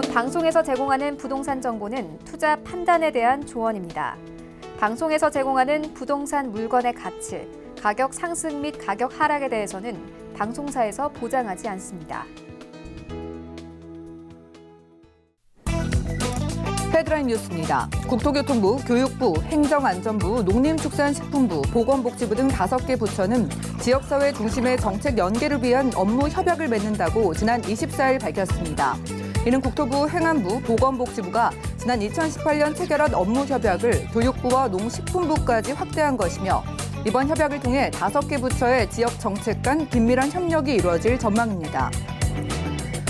본 방송에서 제공하는 부동산 정보는 투자 판단에 대한 조언입니다. 방송에서 제공하는 부동산 물건의 가치, 가격 상승 및 가격 하락에 대해서는 방송사에서 보장하지 않습니다. 헤드라인 뉴스입니다. 국토교통부, 교육부, 행정안전부, 농림축산식품부, 보건복지부 등 5개 부처는 지역사회 중심의 정책 연계를 위한 업무 협약을 맺는다고 지난 24일 밝혔습니다. 이는 국토부, 행안부, 보건복지부가 지난 2018년 체결한 업무 협약을 교육부와 농식품부까지 확대한 것이며 이번 협약을 통해 5개 부처의 지역 정책 간 긴밀한 협력이 이루어질 전망입니다.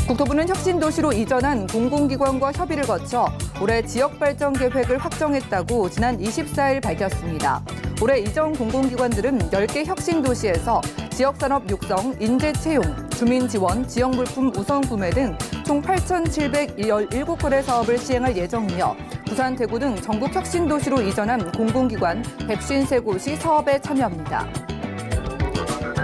국토부는 혁신도시로 이전한 공공기관과 협의를 거쳐 올해 지역발전 계획을 확정했다고 지난 24일 밝혔습니다. 올해 이전 공공기관들은 10개 혁신도시에서 지역산업 육성, 인재 채용, 주민 지원, 지역물품 우선 구매 등 총 8,717건의 사업을 시행할 예정이며 부산, 대구 등 전국 혁신도시로 이전한 공공기관 153곳이 사업에 참여합니다.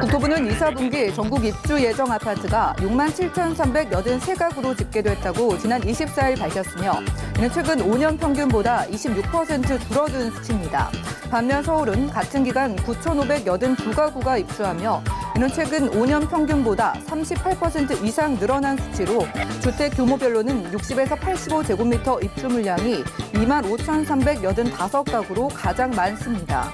국토부는 2, 4분기 전국 입주 예정 아파트가 67,383가구로 집계됐다고 지난 24일 밝혔으며 이는 최근 5년 평균보다 26% 줄어든 수치입니다. 반면 서울은 같은 기간 9,582가구가 입주하며 이는 최근 5년 평균보다 38% 이상 늘어난 수치로 주택 규모별로는 60에서 85제곱미터 입주 물량이 25,385가구로 가장 많습니다.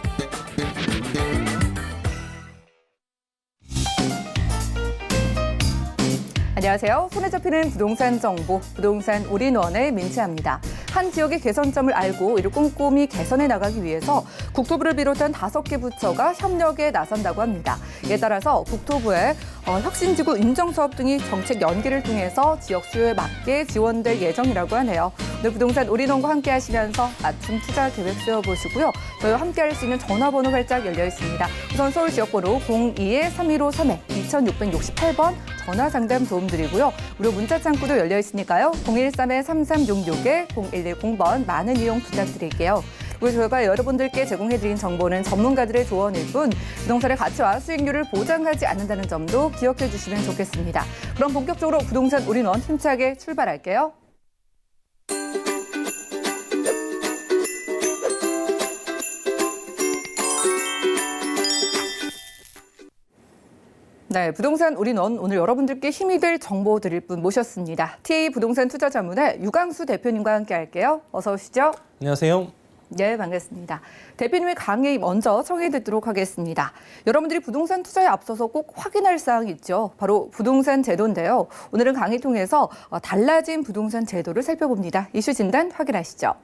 안녕하세요. 손에 잡히는 부동산 정보, 부동산 올인원의 민채합니다. 한 지역의 개선점을 알고 이를 꼼꼼히 개선해 나가기 위해서 국토부를 비롯한 5개 부처가 협력에 나선다고 합니다. 이에 따라서 국토부의 혁신지구 인정사업 등이 정책 연계를 통해서 지역 수요에 맞게 지원될 예정이라고 하네요. 오늘 부동산 올인원과 함께 하시면서 맞춤 투자 계획 세워보시고요. 저희와 함께 할 수 있는 전화번호 활짝 열려 있습니다. 우선 서울 지역번호 02-3153에 2668번 전화 상담 도움 드리고요. 무료 문자 창구도 열려 있으니까요. 013-3366-0110번 많은 이용 부탁드릴게요. 그리고 저희가 여러분들께 제공해드린 정보는 전문가들의 조언일 뿐 부동산의 가치와 수익률을 보장하지 않는다는 점도 기억해 주시면 좋겠습니다. 그럼 본격적으로 부동산 올인원 힘차게 출발할게요. 네, 부동산 올인원 오늘 여러분들께 힘이 될 정보 드릴 분 모셨습니다. TA 부동산 투자자문의 유광수 대표님과 함께 할게요. 어서 오시죠. 안녕하세요. 네, 반갑습니다. 대표님의 강의 먼저 청해 듣도록 하겠습니다. 여러분들이 부동산 투자에 앞서서 꼭 확인할 사항이 있죠. 바로 부동산 제도인데요. 오늘은 강의 통해서 달라진 부동산 제도를 살펴봅니다. 이슈 진단 확인하시죠.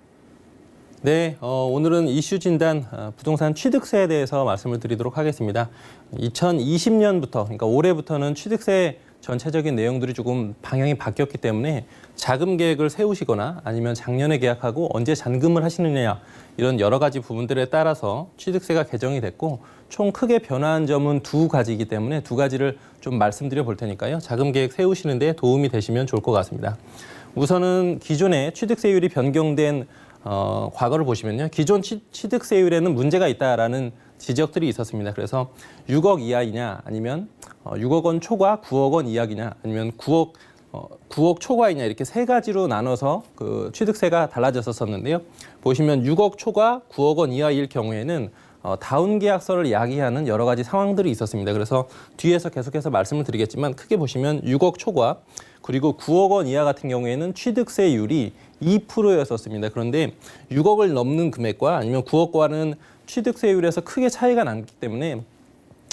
네, 오늘은 이슈 진단 부동산 취득세에 대해서 말씀을 드리도록 하겠습니다. 2020년부터, 그러니까 올해부터는 취득세 전체적인 내용들이 조금 방향이 바뀌었기 때문에 자금 계획을 세우시거나 아니면 작년에 계약하고 언제 잔금을 하시느냐 이런 여러 가지 부분들에 따라서 취득세가 개정이 됐고 총 크게 변화한 점은 2가지이기 때문에 2가지를 좀 말씀드려 볼 테니까요. 자금 계획 세우시는 데 도움이 되시면 좋을 것 같습니다. 우선은 기존에 취득세율이 변경된 과거를 보시면요. 기존 취득세율에는 문제가 있다라는 지적들이 있었습니다. 그래서 6억 이하이냐 아니면 6억 원 초과 9억 원 이하이냐 아니면 9억 초과이냐 이렇게 3가지로 나눠서 그 취득세가 달라졌었는데요. 보시면 6억 초과 9억 원 이하일 경우에는 다운 계약서를 야기하는 여러 가지 상황들이 있었습니다. 그래서 뒤에서 계속해서 말씀을 드리겠지만 크게 보시면 6억 초과 그리고 9억 원 이하 같은 경우에는 취득세율이 2%였었습니다. 그런데 6억을 넘는 금액과 아니면 9억과는 취득세율에서 크게 차이가 나기 때문에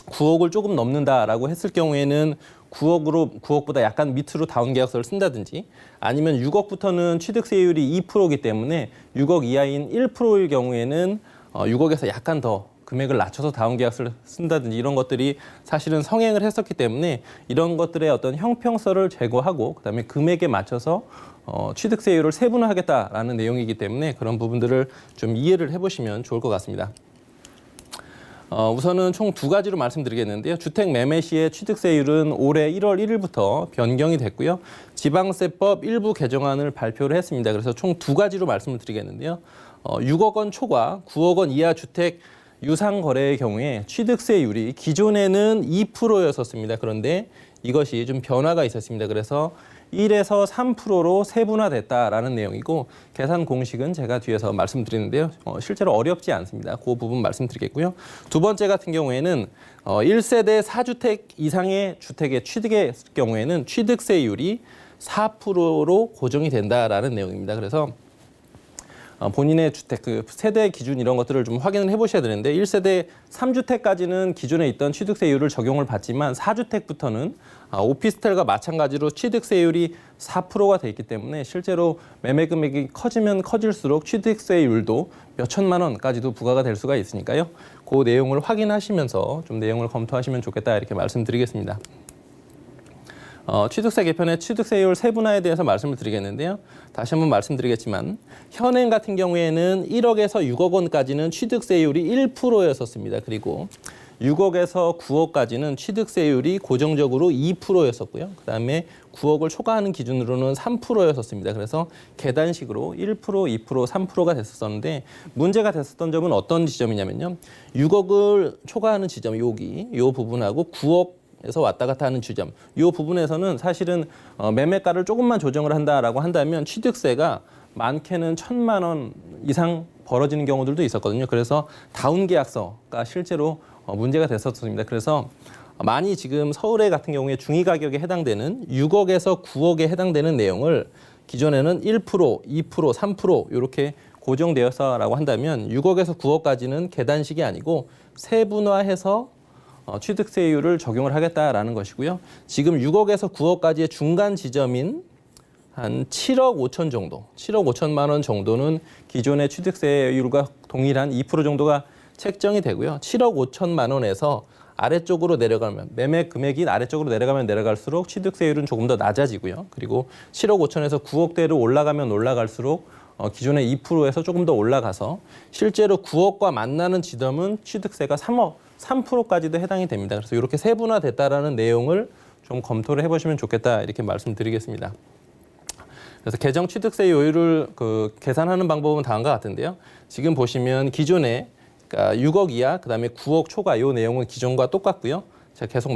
9억을 조금 넘는다라고 했을 경우에는 9억보다 약간 밑으로 다운 계약서를 쓴다든지 아니면 6억부터는 취득세율이 2%이기 때문에 6억 이하인 1%일 경우에는 6억에서 약간 더 금액을 낮춰서 다운 계약서를 쓴다든지 이런 것들이 사실은 성행을 했었기 때문에 이런 것들의 어떤 형평성을 제고하고 그다음에 금액에 맞춰서 취득세율을 세분화하겠다라는 내용이기 때문에 그런 부분들을 좀 이해를 해보시면 좋을 것 같습니다. 우선은 총 2가지로 말씀드리겠는데요. 주택 매매 시의 취득세율은 올해 1월 1일부터 변경이 됐고요. 지방세법 일부 개정안을 발표를 했습니다. 그래서 총 2가지로 말씀을 드리겠는데요. 6억 원 초과 9억 원 이하 주택 유상 거래의 경우에 취득세율이 기존에는 2%였었습니다. 그런데 이것이 좀 변화가 있었습니다. 그래서 1에서 3%로 세분화됐다라는 내용이고 계산 공식은 제가 뒤에서 말씀드리는데요. 실제로 어렵지 않습니다. 그 부분 말씀드리겠고요. 두 번째 같은 경우에는 1세대 4주택 이상의 주택의 취득의 경우에는 취득세율이 4%로 고정이 된다라는 내용입니다. 그래서 본인의 주택, 그 세대 기준 이런 것들을 좀 확인을 해보셔야 되는데 1세대 3주택까지는 기존에 있던 취득세율을 적용을 받지만 4주택부터는 오피스텔과 마찬가지로 취득세율이 4%가 돼 있기 때문에 실제로 매매 금액이 커지면 커질수록 취득세율도 몇 천만 원까지도 부과가 될 수가 있으니까요. 그 내용을 확인하시면서 좀 내용을 검토하시면 좋겠다 이렇게 말씀드리겠습니다. 취득세 개편의 취득세율 세분화에 대해서 말씀을 드리겠는데요. 다시 한번 말씀드리겠지만 현행 같은 경우에는 1억에서 6억 원까지는 취득세율이 1%였었습니다. 그리고 6억에서 9억까지는 취득세율이 고정적으로 2%였었고요. 그다음에 9억을 초과하는 기준으로는 3%였었습니다. 그래서 계단식으로 1%, 2%, 3%가 됐었는데 문제가 됐었던 점은 어떤 지점이냐면요. 6억을 초과하는 지점 여기 이 부분하고 9억 에서 왔다 갔다 하는 지점. 이 부분에서는 사실은 매매가를 조금만 조정을 한다라고 한다면 취득세가 많게는 1,000만 원 이상 벌어지는 경우들도 있었거든요. 그래서 다운 계약서가 실제로 문제가 됐었습니다. 그래서 많이 지금 서울에 같은 경우에 중위 가격에 해당되는 6억에서 9억에 해당되는 내용을 기존에는 1%, 2%, 3% 이렇게 고정되었어라고 한다면 6억에서 9억까지는 계단식이 아니고 세분화해서 취득세율을 적용을 하겠다라는 것이고요. 지금 6억에서 9억까지의 중간 지점인 한 7억 5천 정도, 7억 5천만 원 정도는 기존의 취득세율과 동일한 2% 정도가 책정이 되고요. 7억 5천만 원에서 아래쪽으로 내려가면 매매 금액이 아래쪽으로 내려가면 내려갈수록 취득세율은 조금 더 낮아지고요. 그리고 7억 5천에서 9억대로 올라가면 올라갈수록 기존의 2%에서 조금 더 올라가서 실제로 9억과 만나는 지점은 취득세가 3%까지도 해당이 됩니다. 그래서 이렇게 세분화됐다라는 내용을 좀 검토를 해보시면 좋겠다 이렇게 말씀드리겠습니다. 그래서 개정 취득세 요율을 계산하는 방법은 다음과 같은데요. 지금 보시면 기존에 그러니까 6억 이하, 그다음에 9억 초과 이 내용은 기존과 똑같고요. 제가 계속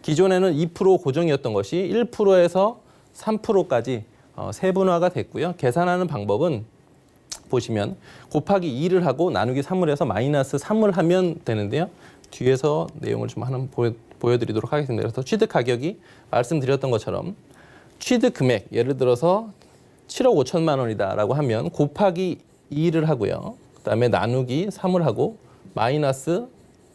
기존에는 2% 고정이었던 것이 1%에서 3%까지 세분화가 됐고요. 계산하는 방법은 보시면 곱하기 2를 하고 나누기 3을 해서 마이너스 3을 하면 되는데요. 뒤에서 내용을 좀 하나 보여드리도록 하겠습니다. 그래서 취득 가격이 말씀드렸던 것처럼 취득 금액 예를 들어서 7억 5천만 원이다라고 하면 곱하기 2를 하고요. 그다음에 나누기 3을 하고 마이너스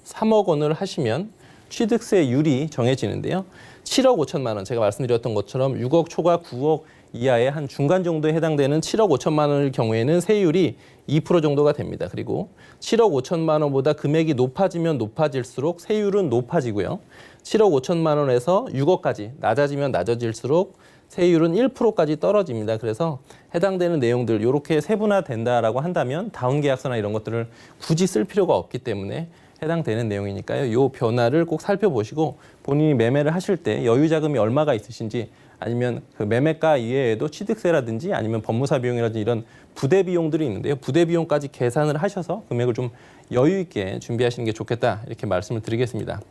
3억 원을 하시면 취득세율이 정해지는데요. 7억 5천만 원, 제가 말씀드렸던 것처럼 6억 초과 9억 이하의 한 중간 정도에 해당되는 7억 5천만 원의 경우에는 세율이 2% 정도가 됩니다. 그리고 7억 5천만 원보다 금액이 높아지면 높아질수록 세율은 높아지고요. 7억 5천만 원에서 6억까지 낮아지면 낮아질수록 세율은 1%까지 떨어집니다. 그래서 해당되는 내용들 이렇게 세분화된다라고 한다면 다운 계약서나 이런 것들을 굳이 쓸 필요가 없기 때문에 해당되는 내용이니까요. 이 변화를 꼭 살펴보시고 본인이 매매를 하실 때 여유 자금이 얼마가 있으신지 아니면 그 매매가 이외에도 취득세라든지 아니면 법무사 비용이라든지 이런 부대 비용들이 있는데요. 부대 비용까지 계산을 하셔서 금액을 좀 여유 있게 준비하시는 게 좋겠다 이렇게 말씀을 드리겠습니다.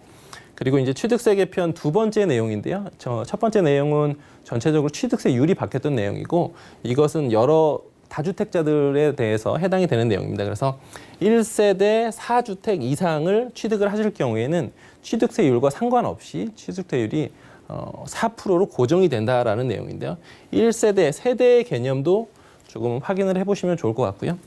그리고 이제 취득세 개편 두 번째 내용인데요. 첫 번째 내용은 전체적으로 취득세율이 바뀌었던 내용이고 이것은 여러 다주택자들에 대해서 해당이 되는 내용입니다. 그래서 1세대 4주택 이상을 취득을 하실 경우에는 취득세율과 상관없이 취득세율이 4%로 고정이 된다라는 내용인데요. 1세대, 세대의 개념도 조금 확인을 해보시면 좋을 것 같고요.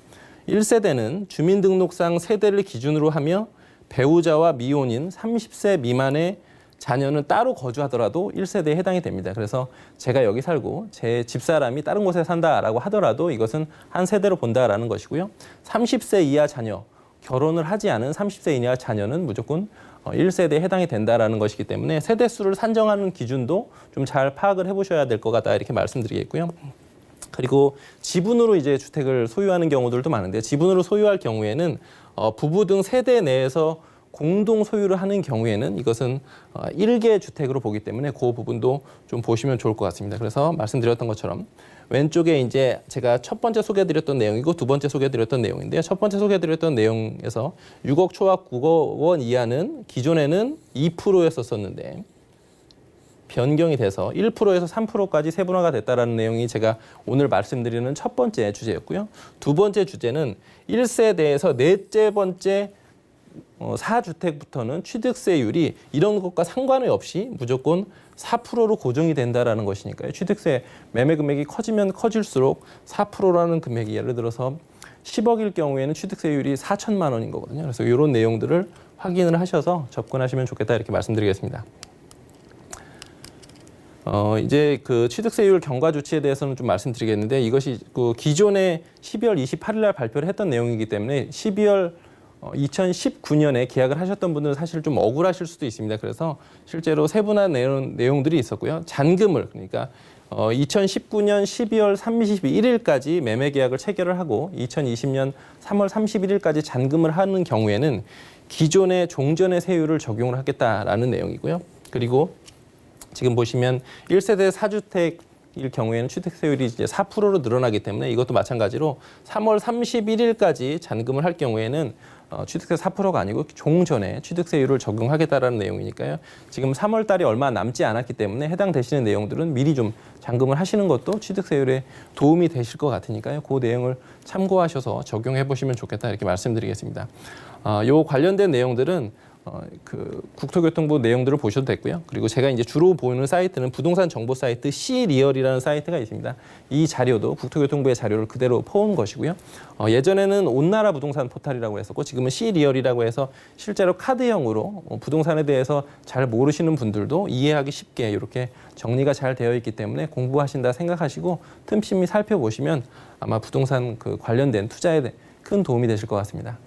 1세대는 주민등록상 세대를 기준으로 하며 배우자와 미혼인 30세 미만의 자녀는 따로 거주하더라도 1세대에 해당이 됩니다. 그래서 제가 여기 살고 제 집사람이 다른 곳에 산다라고 하더라도 이것은 한 세대로 본다라는 것이고요. 30세 이하 자녀, 결혼을 하지 않은 30세 이하 자녀는 무조건 1세대에 해당이 된다라는 것이기 때문에 세대수를 산정하는 기준도 좀 잘 파악을 해보셔야 될 것 같다 이렇게 말씀드리겠고요. 그리고 지분으로 이제 주택을 소유하는 경우들도 많은데 지분으로 소유할 경우에는 부부 등 세대 내에서 공동 소유를 하는 경우에는 이것은 1개 주택으로 보기 때문에 그 부분도 좀 보시면 좋을 것 같습니다. 그래서 말씀드렸던 것처럼 왼쪽에 이제 제가 첫 번째 소개해드렸던 내용이고 두 번째 소개해드렸던 내용인데요. 첫 번째 소개해드렸던 내용에서 6억 초와 9억 원 이하는 기존에는 2%였었는데 변경이 돼서 1%에서 3%까지 세분화가 됐다라는 내용이 제가 오늘 말씀드리는 첫 번째 주제였고요. 두 번째 주제는 1세대에서 넷째 번째 4주택부터는 취득세율이 이런 것과 상관이 없이 무조건 4%로 고정이 된다라는 것이니까요. 취득세 매매 금액이 커지면 커질수록 4%라는 금액이 예를 들어서 10억일 경우에는 취득세율이 4천만 원인 거거든요. 그래서 이런 내용들을 확인을 하셔서 접근하시면 좋겠다 이렇게 말씀드리겠습니다. 이제 그 취득세율 경과 조치에 대해서는 좀 말씀드리겠는데 이것이 그 기존에 12월 28일 날 발표를 했던 내용이기 때문에 12월 2019년에 계약을 하셨던 분들은 사실 좀 억울하실 수도 있습니다. 그래서 실제로 세분화 내용들이 있었고요. 잔금을 그러니까 2019년 12월 31일까지 매매 계약을 체결을 하고 2020년 3월 31일까지 잔금을 하는 경우에는 기존의 종전의 세율을 적용을 하겠다라는 내용이고요. 그리고 지금 보시면 1세대 4주택일 경우에는 취득세율이 이제 4%로 늘어나기 때문에 이것도 마찬가지로 3월 31일까지 잔금을 할 경우에는 취득세 4%가 아니고 종전에 취득세율을 적용하겠다라는 내용이니까요. 지금 3월 달이 얼마 남지 않았기 때문에 해당되시는 내용들은 미리 좀 잔금을 하시는 것도 취득세율에 도움이 되실 것 같으니까요. 그 내용을 참고하셔서 적용해 보시면 좋겠다 이렇게 말씀드리겠습니다. 요 관련된 내용들은 그 국토교통부 내용들을 보셔도 됐고요. 그리고 제가 이제 주로 보는 사이트는 부동산 정보 사이트 C리얼이라는 사이트가 있습니다. 이 자료도 국토교통부의 자료를 그대로 퍼온 것이고요. 예전에는 온나라 부동산 포탈이라고 했었고 지금은 C리얼이라고 해서 실제로 카드형으로 부동산에 대해서 잘 모르시는 분들도 이해하기 쉽게 이렇게 정리가 잘 되어 있기 때문에 공부하신다 생각하시고 틈틈이 살펴보시면 아마 부동산 그 관련된 투자에 큰 도움이 되실 것 같습니다.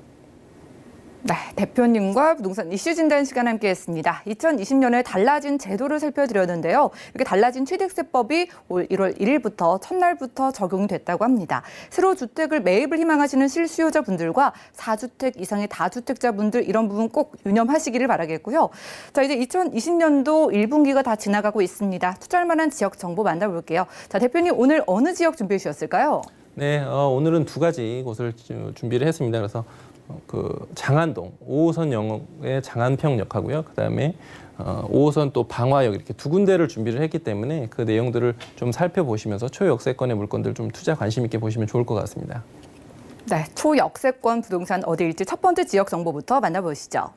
네, 대표님과 부동산 이슈 진단 시간 함께했습니다. 2020년에 달라진 제도를 살펴드렸는데요. 이렇게 달라진 취득세법이 올 1월 1일부터 첫날부터 적용이 됐다고 합니다. 새로 주택을 매입을 희망하시는 실수요자분들과 4주택 이상의 다주택자분들 이런 부분 꼭 유념하시기를 바라겠고요. 자, 이제 2020년도 1분기가 다 지나가고 있습니다. 투자할 만한 지역 정보 만나볼게요. 자, 대표님 오늘 어느 지역 준비해 주셨을까요? 네, 오늘은 두 가지 곳을 준비를 했습니다. 그래서 그 장안동 5호선역의 장안평역하고요. 그다음에 5호선 또 방화역 이렇게 두 군데를 준비를 했기 때문에 그 내용들을 좀 살펴보시면서 초역세권의 물건들 좀 투자 관심 있게 보시면 좋을 것 같습니다. 네, 초역세권 부동산 어디일지 첫 번째 지역 정보부터 만나보시죠.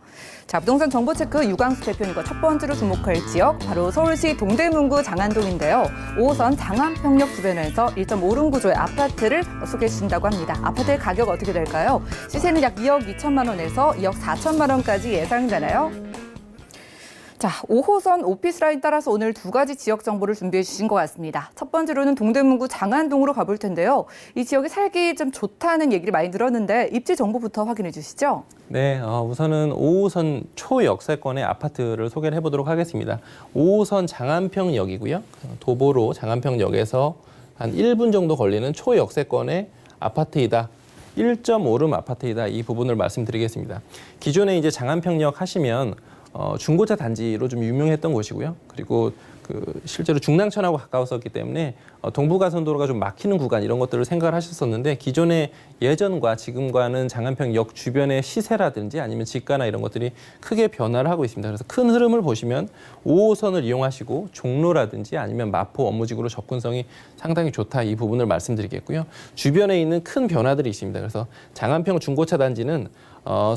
자, 부동산 정보 체크 유광수 대표님과 첫 번째로 주목할 지역 바로 서울시 동대문구 장안동인데요. 5호선 장안평역 주변에서 1.5룸 구조의 아파트를 소개해 주신다고 합니다. 아파트의 가격 어떻게 될까요? 시세는 약 2억 2천만 원에서 2억 4천만 원까지 예상되나요? 자, 5호선 오피스 라인 따라서 오늘 두 가지 지역 정보를 준비해 주신 것 같습니다. 첫 번째로는 동대문구 장안동으로 가볼 텐데요. 이 지역이 살기 좀 좋다는 얘기를 많이 들었는데 입지 정보부터 확인해 주시죠. 네, 우선은 5호선 초역세권의 아파트를 소개를 해보도록 하겠습니다. 5호선 장안평역이고요. 도보로 장안평역에서 한 1분 정도 걸리는 초역세권의 아파트이다. 1.5룸 아파트이다. 이 부분을 말씀드리겠습니다. 기존에 이제 장안평역 하시면 중고차 단지로 좀 유명했던 곳이고요. 그리고 그 실제로 중랑천하고 가까웠었기 때문에 동부가선도로가 좀 막히는 구간 이런 것들을 생각을 하셨었는데 기존의 예전과 지금과는 장안평역 주변의 시세라든지 아니면 집가나 이런 것들이 크게 변화를 하고 있습니다. 그래서 큰 흐름을 보시면 5호선을 이용하시고 종로라든지 아니면 마포 업무지구로 접근성이 상당히 좋다 이 부분을 말씀드리겠고요. 주변에 있는 큰 변화들이 있습니다. 그래서 장안평 중고차 단지는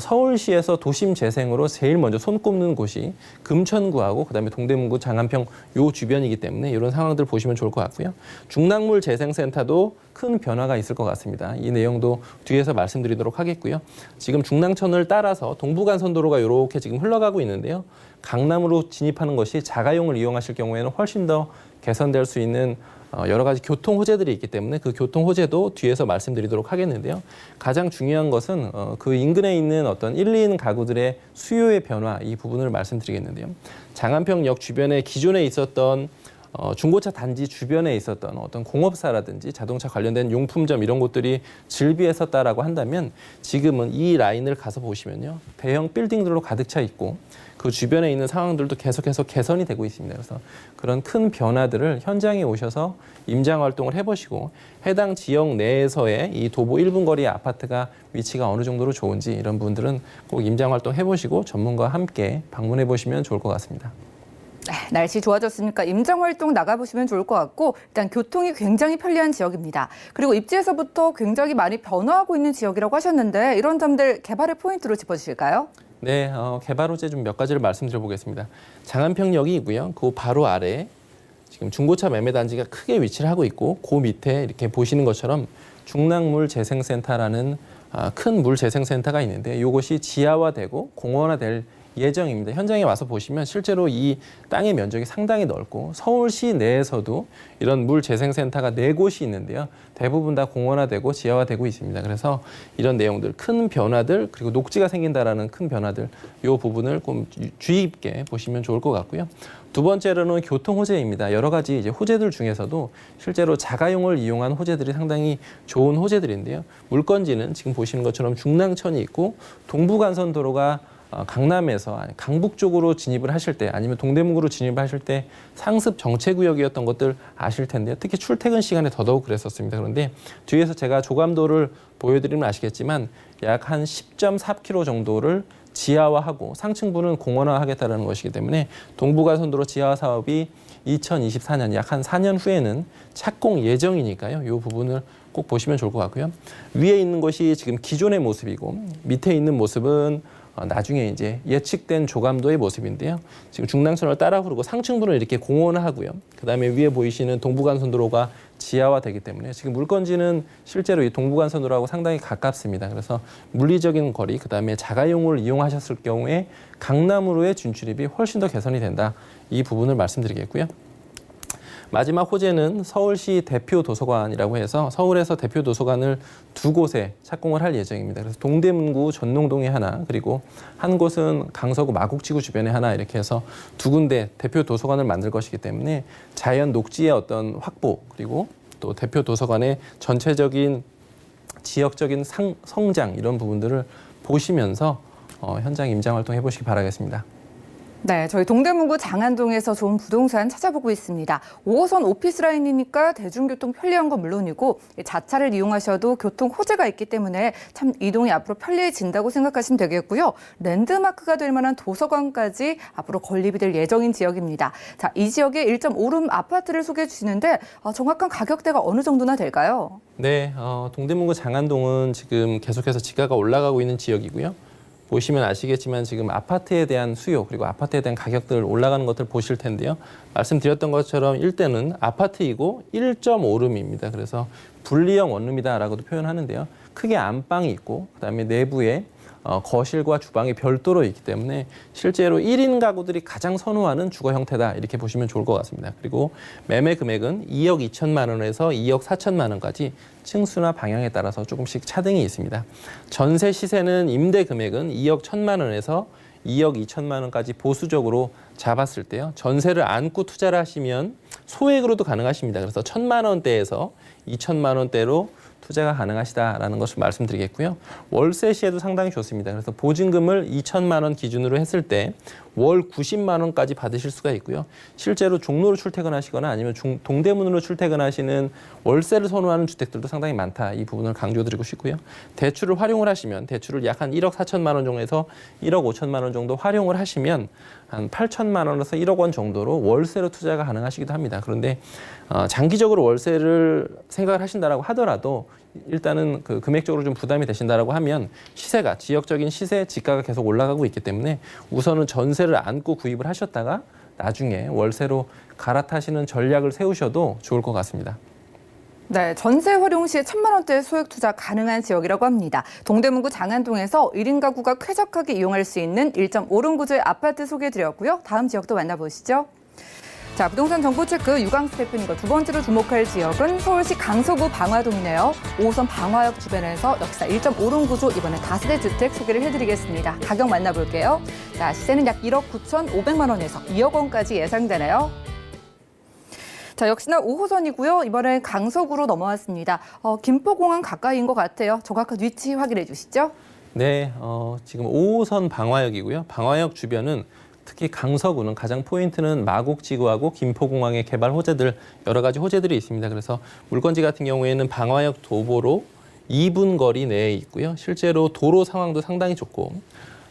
서울시에서 도심 재생으로 제일 먼저 손꼽는 곳이 금천구하고 그다음에 동대문구 장안평 요 주변이기 때문에 이런 상황들 보시면 좋을 것 같고요. 중랑물 재생센터도 큰 변화가 있을 것 같습니다. 이 내용도 뒤에서 말씀드리도록 하겠고요. 지금 중랑천을 따라서 동부간선도로가 이렇게 지금 흘러가고 있는데요. 강남으로 진입하는 것이 자가용을 이용하실 경우에는 훨씬 더 개선될 수 있는 여러 가지 교통 호재들이 있기 때문에 그 교통 호재도 뒤에서 말씀드리도록 하겠는데요. 가장 중요한 것은 그 인근에 있는 어떤 1, 2인 가구들의 수요의 변화 이 부분을 말씀드리겠는데요. 장안평역 주변에 기존에 있었던 중고차 단지 주변에 있었던 어떤 공업사라든지 자동차 관련된 용품점 이런 곳들이 즐비했었다라고 한다면 지금은 이 라인을 가서 보시면요. 대형 빌딩들로 가득 차 있고 그 주변에 있는 상황들도 계속해서 개선이 되고 있습니다. 그래서 그런 큰 변화들을 현장에 오셔서 임장 활동을 해보시고 해당 지역 내에서의 이 도보 1분 거리의 아파트가 위치가 어느 정도로 좋은지 이런 분들은 꼭 임장 활동 해보시고 전문가와 함께 방문해 보시면 좋을 것 같습니다. 네, 날씨 좋아졌으니까 임장활동 나가보시면 좋을 것 같고 일단 교통이 굉장히 편리한 지역입니다. 그리고 입지에서부터 굉장히 많이 변화하고 있는 지역이라고 하셨는데 이런 점들 개발의 포인트로 짚어주실까요? 네, 개발 호재 좀 몇 가지를 말씀드려 보겠습니다. 장안평역이 있고요. 그 바로 아래에 지금 중고차 매매 단지가 크게 위치를 하고 있고 그 밑에 이렇게 보시는 것처럼 중랑물재생센터라는 큰 물재생센터가 있는데 이것이 지하화되고 공원화될 예정입니다. 현장에 와서 보시면 실제로 이 땅의 면적이 상당히 넓고 서울시 내에서도 이런 물재생센터가 4곳이 있는데요. 대부분 다 공원화되고 지하화되고 있습니다. 그래서 이런 내용들, 큰 변화들 그리고 녹지가 생긴다라는 큰 변화들 이 부분을 좀 주의 깊게 보시면 좋을 것 같고요. 두 번째로는 교통 호재입니다. 여러 가지 이제 호재들 중에서도 실제로 자가용을 이용한 호재들이 상당히 좋은 호재들인데요. 물건지는 지금 보시는 것처럼 중랑천이 있고 동부간선도로가 강남에서 강북 쪽으로 진입을 하실 때 아니면 동대문구로 진입을 하실 때 상습 정체구역이었던 것들 아실 텐데요. 특히 출퇴근 시간에 더더욱 그랬었습니다. 그런데 뒤에서 제가 조감도를 보여드리면 아시겠지만 약 한 10.4km 정도를 지하화하고 상층부는 공원화하겠다는 것이기 때문에 동부간선도로 지하화 사업이 2024년 약 한 4년 후에는 착공 예정이니까요. 이 부분을 꼭 보시면 좋을 것 같고요. 위에 있는 것이 지금 기존의 모습이고 밑에 있는 모습은 나중에 이제 예측된 조감도의 모습인데요. 지금 중랑천을 따라 흐르고 상층부는 이렇게 공원화하고요. 그다음에 위에 보이시는 동부간선도로가 지하화되기 때문에 지금 물건지는 실제로 이 동부간선도로하고 상당히 가깝습니다. 그래서 물리적인 거리, 그다음에 자가용을 이용하셨을 경우에 강남으로의 진출입이 훨씬 더 개선이 된다. 이 부분을 말씀드리겠고요. 마지막 호재는 서울시 대표 도서관이라고 해서 서울에서 대표 도서관을 2곳에 착공을 할 예정입니다. 그래서 동대문구 전농동에 하나 그리고 한 곳은 강서구 마곡지구 주변에 하나 이렇게 해서 2군데 대표 도서관을 만들 것이기 때문에 자연 녹지의 어떤 확보 그리고 또 대표 도서관의 전체적인 지역적인 성장 이런 부분들을 보시면서 현장 임장 활동 해보시기 바라겠습니다. 네, 저희 동대문구 장안동에서 좋은 부동산 찾아보고 있습니다. 5호선 오피스 라인이니까 대중교통 편리한 건 물론이고 자차를 이용하셔도 교통 호재가 있기 때문에 참 이동이 앞으로 편리해진다고 생각하시면 되겠고요. 랜드마크가 될 만한 도서관까지 앞으로 건립이 될 예정인 지역입니다. 자, 이 지역에 1.5룸 아파트를 소개해 주시는데 정확한 가격대가 어느 정도나 될까요? 네, 동대문구 장안동은 지금 계속해서 지가가 올라가고 있는 지역이고요. 보시면 아시겠지만 지금 아파트에 대한 수요 그리고 아파트에 대한 가격들 올라가는 것들 보실 텐데요. 말씀드렸던 것처럼 일대는 아파트이고 1.5룸입니다. 그래서 분리형 원룸이다라고도 표현하는데요. 크게 안방이 있고 그다음에 내부에 거실과 주방이 별도로 있기 때문에 실제로 1인 가구들이 가장 선호하는 주거 형태다 이렇게 보시면 좋을 것 같습니다. 그리고 매매 금액은 2억 2천만 원에서 2억 4천만 원까지 층수나 방향에 따라서 조금씩 차등이 있습니다. 전세 시세는 임대 금액은 2억 1천만 원에서 2억 2천만 원까지 보수적으로 잡았을 때요. 전세를 안고 투자를 하시면 소액으로도 가능하십니다. 그래서 1천만 원대에서 2천만 원대로 투자가 가능하시다라는 것을 말씀드리겠고요. 월세 시에도 상당히 좋습니다. 그래서 보증금을 2천만 원 기준으로 했을 때 월 90만 원까지 받으실 수가 있고요. 실제로 종로로 출퇴근하시거나 아니면 동대문으로 출퇴근하시는 월세를 선호하는 주택들도 상당히 많다. 이 부분을 강조드리고 싶고요. 대출을 활용을 하시면 대출을 약 한 1억 4천만 원 정도에서 1억 5천만 원 정도 활용을 하시면 한 8천만 원에서 1억 원 정도로 월세로 투자가 가능하시기도 합니다. 그런데 장기적으로 월세를 생각을 하신다라고 하더라도 일단은 그 금액적으로 좀 부담이 되신다라고 하면 시세가 지역적인 시세 지가가 계속 올라가고 있기 때문에 우선은 전세를 안고 구입을 하셨다가 나중에 월세로 갈아타시는 전략을 세우셔도 좋을 것 같습니다. 네, 전세 활용 시 1천만 원대 소액 투자 가능한 지역이라고 합니다. 동대문구 장안동에서 1인 가구가 쾌적하게 이용할 수 있는 1.5룸 구조의 아파트 소개해드렸고요. 다음 지역도 만나보시죠. 자, 부동산 정보 체크 유광수 대표님과 두 번째로 주목할 지역은 서울시 강서구 방화동이네요. 5호선 방화역 주변에서 역사 1.5룸 구조 이번에 다세대 주택 소개를 해드리겠습니다. 가격 만나볼게요. 자, 시세는 약 1억 9,500만 원에서 2억 원까지 예상되네요. 자, 역시나 5호선이고요. 이번엔 강서구로 넘어왔습니다. 김포공항 가까이인 것 같아요. 정확한 위치 확인해 주시죠. 네, 지금 5호선 방화역이고요. 방화역 주변은 특히 강서구는 가장 포인트는 마곡지구하고 김포공항의 개발 호재들 여러 가지 호재들이 있습니다. 그래서 물건지 같은 경우에는 방화역 도보로 2분 거리 내에 있고요. 실제로 도로 상황도 상당히 좋고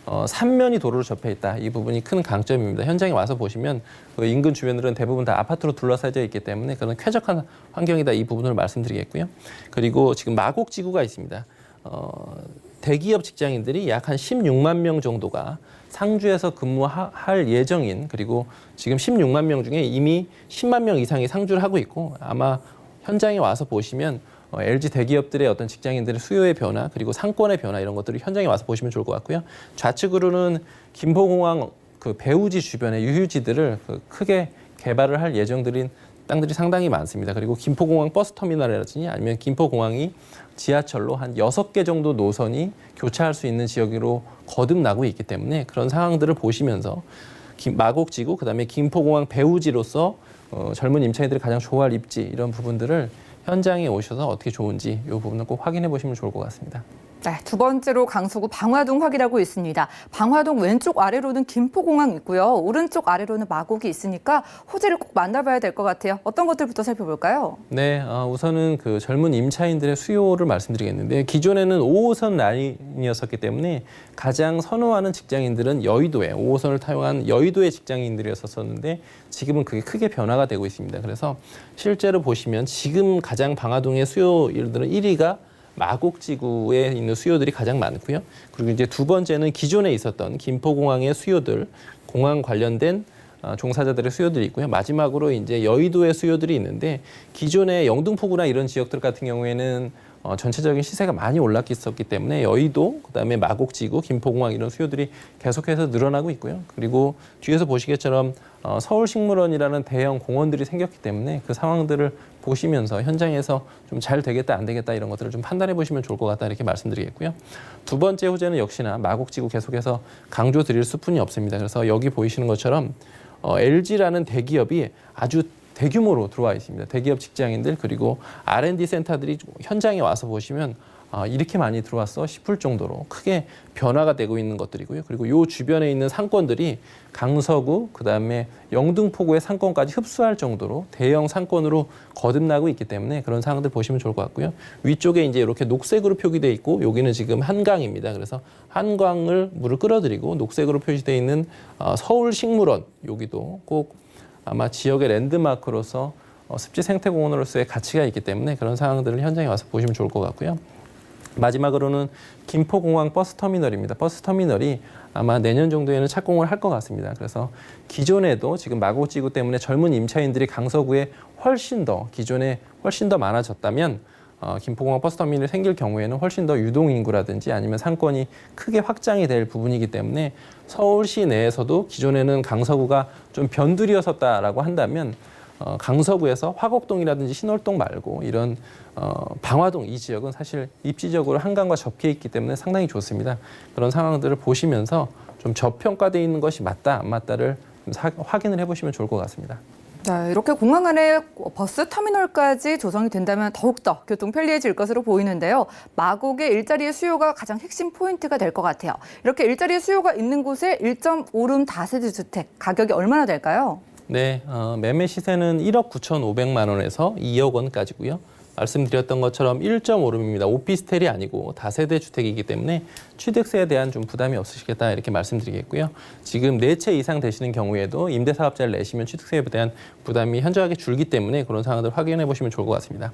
3면이 도로로 접해 있다. 이 부분이 큰 강점입니다. 현장에 와서 보시면 그 인근 주변들은 대부분 다 아파트로 둘러싸여 있기 때문에 그런 쾌적한 환경이다. 이 부분을 말씀드리겠고요. 그리고 지금 마곡지구가 있습니다. 대기업 직장인들이 약 한 16만 명 정도가 상주에서 근무할 예정인, 그리고 지금 16만 명 중에 이미 10만 명 이상이 상주를 하고 있고, 아마 현장에 와서 보시면 LG 대기업들의 어떤 직장인들의 수요의 변화, 그리고 상권의 변화, 이런 것들을 현장에 와서 보시면 좋을 것 같고요. 좌측으로는 김포공항 그 배우지 주변의 유휴지들을 크게 개발을 할 예정들인 땅들이 상당히 많습니다. 그리고 김포공항 버스터미널이라든지 아니면 김포공항이 지하철로 한 6개 정도 노선이 교차할 수 있는 지역으로 거듭나고 있기 때문에 그런 상황들을 보시면서 마곡지구, 그다음에 김포공항 배우지로서 젊은 임차인들이 가장 좋아할 입지, 이런 부분들을 현장에 오셔서 어떻게 좋은지 이 부분을 꼭 확인해 보시면 좋을 것 같습니다. 네, 두 번째로 강서구 방화동 확인하고 있습니다. 방화동 왼쪽 아래로는 김포공항 있고요. 오른쪽 아래로는 마곡이 있으니까 호재를 꼭 만나봐야 될 것 같아요. 어떤 것들부터 살펴볼까요? 네, 우선은 그 젊은 임차인들의 수요를 말씀드리겠는데, 기존에는 5호선 라인이었었기 때문에 가장 선호하는 직장인들은 여의도에 5호선을 타용한 여의도의 직장인들이었었는데 지금은 그게 크게 변화가 되고 있습니다. 그래서 실제로 보시면 지금 가장 방화동의 수요일들은 1위가 마곡지구에 있는 수요들이 가장 많고요. 그리고 이제 두 번째는 기존에 있었던 김포공항의 수요들, 공항 관련된 종사자들의 수요들이 있고요. 마지막으로 이제 여의도의 수요들이 있는데, 기존의 영등포구나 이런 지역들 같은 경우에는 전체적인 시세가 많이 올랐었기 때문에 여의도, 그다음에 마곡지구, 김포공항 이런 수요들이 계속해서 늘어나고 있고요. 그리고 뒤에서 보시기처럼 서울식물원이라는 대형 공원들이 생겼기 때문에 그 상황들을 보시면서 현장에서 좀 잘 되겠다 안 되겠다 이런 것들을 좀 판단해 보시면 좋을 것 같다, 이렇게 말씀드리겠고요. 두 번째 호재는 역시나 마곡지구 계속해서 강조드릴 수뿐이 없습니다. 그래서 여기 보이시는 것처럼 LG라는 대기업이 아주 대규모로 들어와 있습니다. 대기업 직장인들, 그리고 R&D 센터들이 현장에 와서 보시면 이렇게 많이 들어왔어 싶을 정도로 크게 변화가 되고 있는 것들이고요. 그리고 이 주변에 있는 상권들이 강서구, 그다음에 영등포구의 상권까지 흡수할 정도로 대형 상권으로 거듭나고 있기 때문에 그런 상황들 보시면 좋을 것 같고요. 위쪽에 이제 이렇게 녹색으로 표기되어 있고, 여기는 지금 한강입니다. 그래서 한강을 물을 끌어들이고 녹색으로 표시되어 있는 서울식물원, 여기도 꼭 아마 지역의 랜드마크로서 습지 생태공원으로서의 가치가 있기 때문에 그런 상황들을 현장에 와서 보시면 좋을 것 같고요. 마지막으로는 김포공항 버스터미널입니다. 버스터미널이 아마 내년 정도에는 착공을 할 것 같습니다. 그래서 기존에도 지금 마곡지구 때문에 젊은 임차인들이 강서구에 기존에 훨씬 더 많아졌다면 김포공항 버스터미널이 생길 경우에는 훨씬 더 유동인구라든지 아니면 상권이 크게 확장이 될 부분이기 때문에 서울시 내에서도 기존에는 강서구가 좀 변두리였었다라고 한다면 강서구에서 화곡동이라든지 신월동 말고 이런 방화동, 이 지역은 사실 입지적으로 한강과 접해 있기 때문에 상당히 좋습니다. 그런 상황들을 보시면서 좀 저평가되어 있는 것이 맞다 안 맞다를 확인을 해보시면 좋을 것 같습니다. 네, 이렇게 공항 안에 버스 터미널까지 조성이 된다면 더욱더 교통 편리해질 것으로 보이는데요. 마곡의 일자리의 수요가 가장 핵심 포인트가 될 것 같아요. 이렇게 일자리의 수요가 있는 곳에 1.5룸 다세대 주택 가격이 얼마나 될까요? 네, 매매 시세는 1억 9,500만 원에서 2억 원까지고요. 말씀드렸던 것처럼 1.5룸입니다. 오피스텔이 아니고 다세대 주택이기 때문에 취득세에 대한 좀 부담이 없으시겠다, 이렇게 말씀드리겠고요. 지금 4채 이상 되시는 경우에도 임대사업자를 내시면 취득세에 대한 부담이 현저하게 줄기 때문에 그런 상황들 확인해 보시면 좋을 것 같습니다.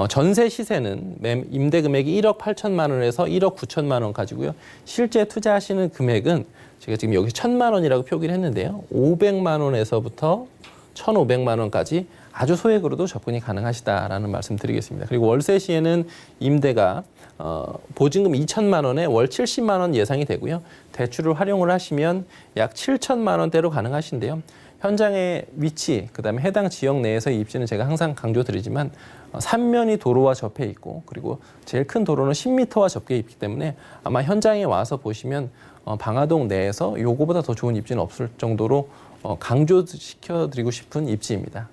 전세 시세는 임대 금액이 1억 8천만 원에서 1억 9천만 원까지고요. 실제 투자하시는 금액은 제가 지금 여기 1,000만 원이라고 표기를 했는데요. 500만 원에서부터 1,500만 원까지 아주 소액으로도 접근이 가능하시다라는 말씀 드리겠습니다. 그리고 월세 시에는 임대가 보증금 2천만 원에 월 70만 원 예상이 되고요. 대출을 활용을 하시면 약 7천만 원대로 가능하신데요. 현장의 위치, 그다음에 해당 지역 내에서의 입지는 제가 항상 강조드리지만 3면이 도로와 접해 있고, 그리고 제일 큰 도로는 10m와 접해 있기 때문에 아마 현장에 와서 보시면 방화동 내에서 요거보다 더 좋은 입지는 없을 정도로 강조시켜드리고 싶은 입지입니다.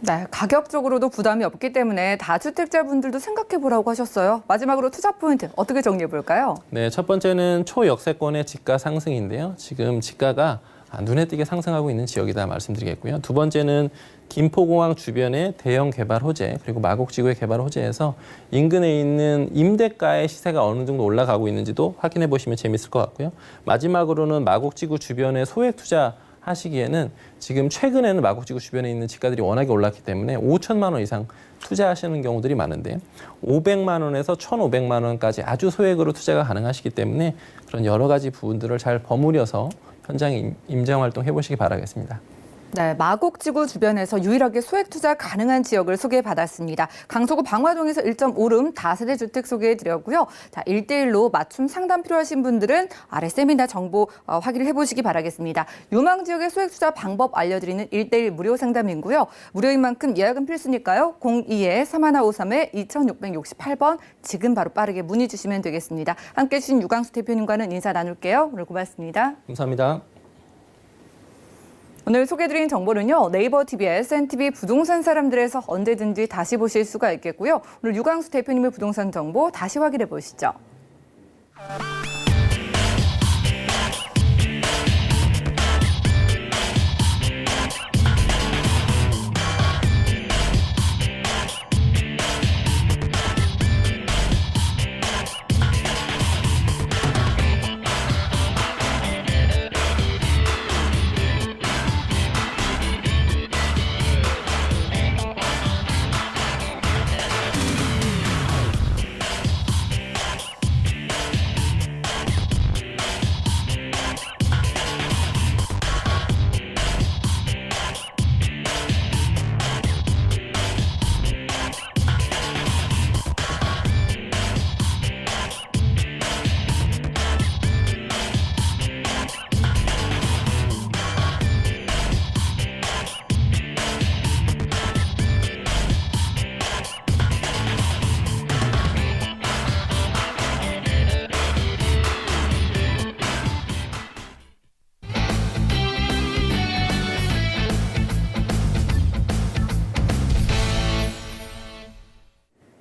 네, 가격적으로도 부담이 없기 때문에 다주택자분들도 생각해 보라고 하셨어요. 마지막으로 투자 포인트 어떻게 정리해 볼까요? 네, 첫 번째는 초역세권의 집가 상승인데요. 지금 집가가 눈에 띄게 상승하고 있는 지역이다 말씀드리겠고요. 두 번째는 김포공항 주변의 대형 개발 호재 그리고 마곡지구의 개발 호재에서 인근에 있는 임대가의 시세가 어느 정도 올라가고 있는지도 확인해 보시면 재밌을 것 같고요. 마지막으로는 마곡지구 주변의 소액 투자 하시기에는 지금 최근에는 마곡지구 주변에 있는 집가들이 워낙에 올랐기 때문에 5천만 원 이상 투자하시는 경우들이 많은데 500만 원에서 1,500만 원까지 아주 소액으로 투자가 가능하시기 때문에 그런 여러 가지 부분들을 잘 버무려서 현장 임장 활동 해보시기 바라겠습니다. 네, 마곡지구 주변에서 유일하게 소액 투자 가능한 지역을 소개받았습니다. 강서구 방화동에서 1.5룸 다세대 주택 소개해드렸고요. 자, 1대1로 맞춤 상담 필요하신 분들은 아래 세미나 정보 확인을 해보시기 바라겠습니다. 유망 지역의 소액 투자 방법 알려드리는 1대1 무료 상담이고요. 무료인 만큼 예약은 필수니까요. 02-3153-2668번 지금 바로 빠르게 문의 주시면 되겠습니다. 함께해 주신 유광수 대표님과는 인사 나눌게요. 오늘 고맙습니다. 감사합니다. 오늘 소개해드린 정보는요. 네이버 TV에 SNTV 부동산 사람들에서 언제든지 다시 보실 수가 있겠고요. 오늘 유광수 대표님의 부동산 정보 다시 확인해 보시죠.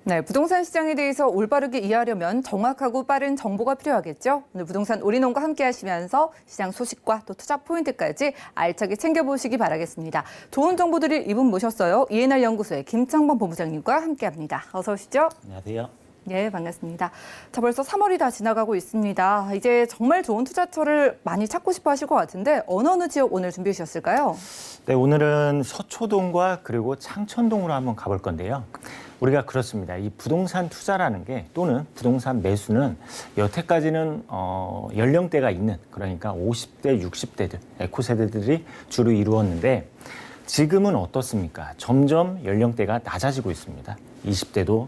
네, 부동산 시장에 대해서 올바르게 이해하려면 정확하고 빠른 정보가 필요하겠죠. 오늘 부동산 올인원과 함께 하시면서 시장 소식과 또 투자 포인트까지 알차게 챙겨보시기 바라겠습니다. 좋은 정보들을 이분 모셨어요. ENR 연구소의 김창범 본부장님과 함께합니다. 어서 오시죠. 안녕하세요. 네, 반갑습니다. 자, 벌써 3월이 다 지나가고 있습니다. 이제 정말 좋은 투자처를 많이 찾고 싶어 하실 것 같은데 어느 지역 오늘 준비해 주셨을까요? 네, 오늘은 서초동과 그리고 창천동으로 한번 가볼 건데요. 우리가 그렇습니다. 이 부동산 투자라는 게 또는 부동산 매수는 여태까지는 연령대가 있는 그러니까 50대, 60대들, 에코 세대들이 주로 이루었는데 지금은 어떻습니까? 점점 연령대가 낮아지고 있습니다. 20대도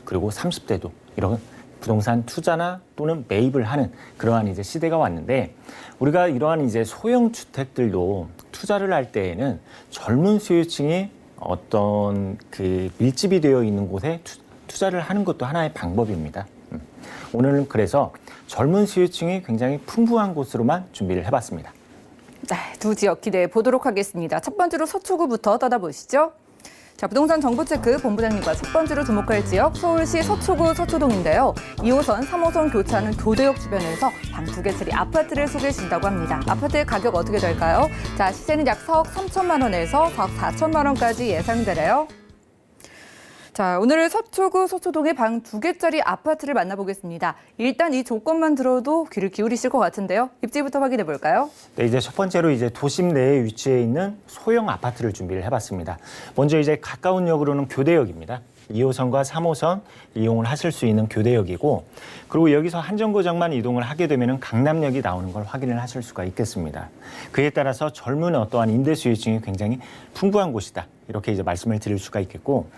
그리고 30대도 이런 부동산 투자나 또는 매입을 하는 그러한 이제 시대가 왔는데 우리가 이러한 이제 소형 주택들도 투자를 할 때에는 젊은 수요층이 어떤 그 밀집이 되어 있는 곳에 투자를 하는 것도 하나의 방법입니다. 오늘은 그래서 젊은 수요층이 굉장히 풍부한 곳으로만 준비를 해봤습니다. 네, 두 지역 기대해 보도록 하겠습니다. 첫 번째로 서초구부터 떠다보시죠. 자, 부동산 정보체크 본부장님과 첫 번째로 주목할 지역 서울시 서초구 서초동인데요. 2호선, 3호선 교차하는 교대역 주변에서 방 2개짜리 아파트를 소개해 준다고 합니다. 아파트의 가격 어떻게 될까요? 자, 시세는 약 4억 3천만 원에서 4억 4천만 원까지 예상되래요. 자, 오늘 서초구 서초동의 방 2개짜리 아파트를 만나보겠습니다. 일단 이 조건만 들어도 귀를 기울이실 것 같은데요. 입지부터 확인해 볼까요? 네, 이제 첫 번째로 이제 도심 내에 위치해 있는 소형 아파트를 준비를 해봤습니다. 먼저 이제 가까운 역으로는 교대역입니다. 2호선과 3호선 이용을 하실 수 있는 교대역이고 그리고 여기서 한 정거장만 이동을 하게 되면 강남역이 나오는 걸 확인을 하실 수가 있겠습니다. 그에 따라서 젊은 어떠한 임대 수요층이 굉장히 풍부한 곳이다. 이렇게 이제 말씀을 드릴 수가 있겠고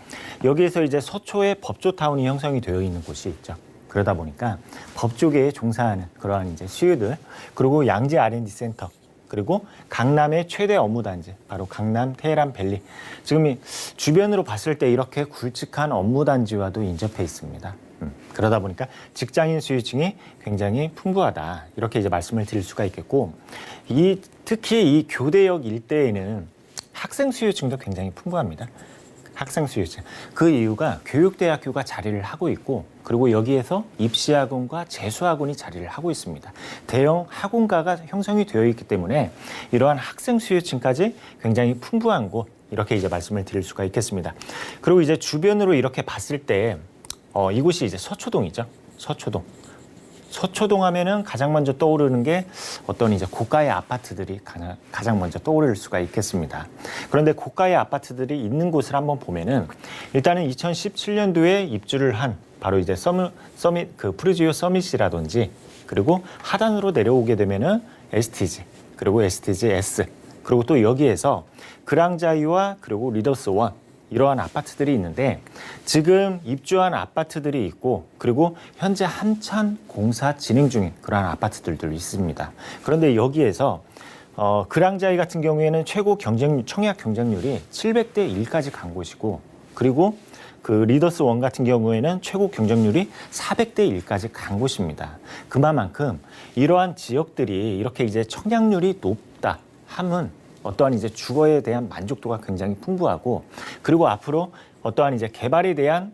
여기에서 이제 서초에 법조타운이 형성이 되어 있는 곳이 있죠. 그러다 보니까 법조계에 종사하는 그러한 이제 수요들 그리고 양재 R&D 센터 그리고 강남의 최대 업무 단지 바로 강남 테헤란 밸리 지금 이 주변으로 봤을 때 이렇게 굵직한 업무 단지와도 인접해 있습니다. 그러다 보니까 직장인 수요층이 굉장히 풍부하다 이렇게 이제 말씀을 드릴 수가 있겠고 특히 이 교대역 일대에는 학생 수요층도 굉장히 풍부합니다. 학생 수요층. 그 이유가 교육대학교가 자리를 하고 있고 그리고 여기에서 입시학원과 재수학원이 자리를 하고 있습니다. 대형 학원가가 형성이 되어 있기 때문에 이러한 학생 수요층까지 굉장히 풍부한 곳 이렇게 이제 말씀을 드릴 수가 있겠습니다. 그리고 이제 주변으로 이렇게 봤을 때 이곳이 이제 서초동이죠. 서초동. 서초동 하면은 가장 먼저 떠오르는 게 어떤 이제 고가의 아파트들이 가장 먼저 떠오를 수가 있겠습니다. 그런데 고가의 아파트들이 있는 곳을 한번 보면은 일단은 2017년도에 입주를 한 바로 이제 프루지오 서밋이라든지 그리고 하단으로 내려오게 되면은 STG 그리고 STG S 그리고 또 여기에서 그랑자이와 그리고 리더스 원 이러한 아파트들이 있는데 지금 입주한 아파트들이 있고 그리고 현재 한참 공사 진행 중인 그러한 아파트들도 있습니다. 그런데 여기에서 그랑자이 같은 경우에는 최고 청약 경쟁률이 700대 1까지 간 곳이고 그리고 그 리더스 원 같은 경우에는 최고 경쟁률이 400대 1까지 간 곳입니다. 그만큼 이러한 지역들이 이렇게 이제 청약률이 높다 함은 어떠한 이제 주거에 대한 만족도가 굉장히 풍부하고 그리고 앞으로 어떠한 이제 개발에 대한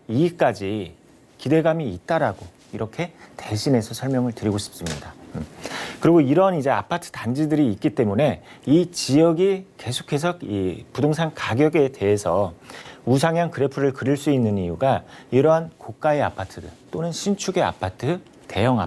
이익까지 기대감이 있다라고 이렇게 대신해서 설명을 드리고 싶습니다. 그리고 이런 이제 아파트 단지들이 있기 때문에 이 지역이 계속해서 이 부동산 가격에 대해서 우상향 그래프를 그릴 수 있는 이유가 이러한 고가의 아파트들 또는 신축의 아파트, 대형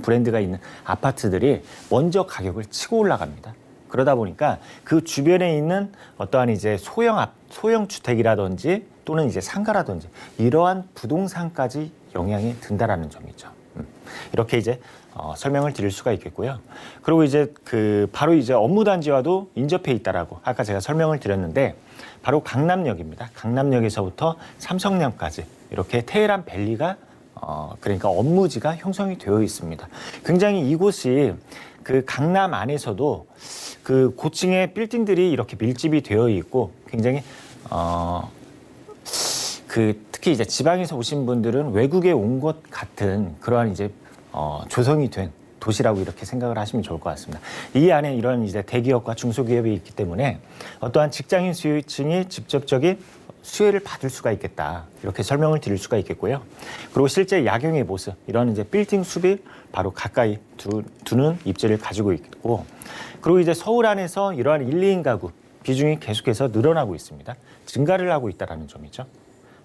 브랜드가 있는 아파트들이 먼저 가격을 치고 올라갑니다. 그러다 보니까 그 주변에 있는 어떠한 이제 소형 주택이라든지 또는 이제 상가라든지 이러한 부동산까지 영향이 든다라는 점이죠. 이렇게 이제 설명을 드릴 수가 있겠고요. 그리고 이제 바로 이제 업무 단지와도 인접해 있다라고 아까 제가 설명을 드렸는데 바로 강남역입니다. 강남역에서부터 삼성역까지 이렇게 테헤란 밸리가 그러니까 업무지가 형성이 되어 있습니다. 굉장히 이곳이 그 강남 안에서도 그 고층의 빌딩들이 이렇게 밀집이 되어 있고 굉장히 특히 이제 지방에서 오신 분들은 외국에 온 것 같은 그러한 이제 조성이 된 도시라고 이렇게 생각을 하시면 좋을 것 같습니다. 이 안에 이런 이제 대기업과 중소기업이 있기 때문에 어떠한 직장인 수요층이 직접적인 수혜를 받을 수가 있겠다. 이렇게 설명을 드릴 수가 있겠고요. 그리고 실제 야경의 모습, 이런 이제 빌딩 숲이 바로 가까이 두는 입지를 가지고 있고, 그리고 이제 서울 안에서 이러한 1, 2인 가구 비중이 계속해서 늘어나고 있습니다. 증가를 하고 있다는 점이죠.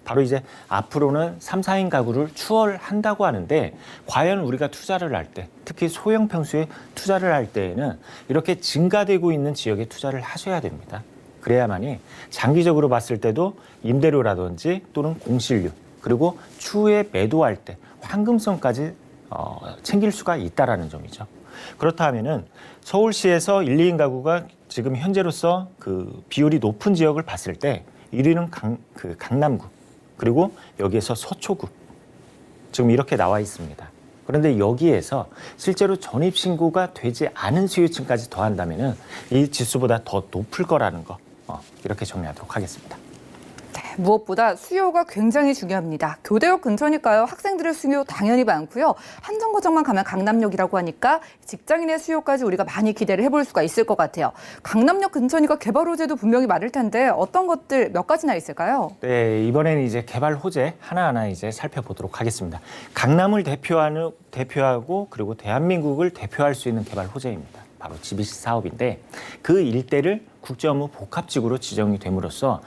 바로 이제 앞으로는 3, 4인 가구를 추월한다고 하는데 과연 우리가 투자를 할 때, 특히 소형 평수에 투자를 할 때에는 이렇게 증가되고 있는 지역에 투자를 하셔야 됩니다. 그래야만이 장기적으로 봤을 때도 임대료라든지 또는 공실료 그리고 추후에 매도할 때 황금성까지 챙길 수가 있다라는 점이죠. 그렇다면은 서울시에서 1, 2인 가구가 지금 현재로서 그 비율이 높은 지역을 봤을 때 1위는 강남구 그리고 여기에서 서초구 지금 이렇게 나와 있습니다. 그런데 여기에서 실제로 전입신고가 되지 않은 수요층까지 더한다면은 이 지수보다 더 높을 거라는 거 이렇게 정리하도록 하겠습니다. 네, 무엇보다 수요가 굉장히 중요합니다. 교대역 근처니까요. 학생들의 수요 당연히 많고요. 한 정거장만 가면 강남역이라고 하니까 직장인의 수요까지 우리가 많이 기대를 해볼 수가 있을 것 같아요. 강남역 근처니까 개발 호재도 분명히 많을 텐데 어떤 것들 몇 가지나 있을까요? 네, 이번에는 이제 개발 호재 하나하나 이제 살펴보도록 하겠습니다. 강남을 대표하고 그리고 대한민국을 대표할 수 있는 개발 호재입니다. 바로 GBC 사업인데 그 일대를 국제업무 복합지구로 지정이 됨으로써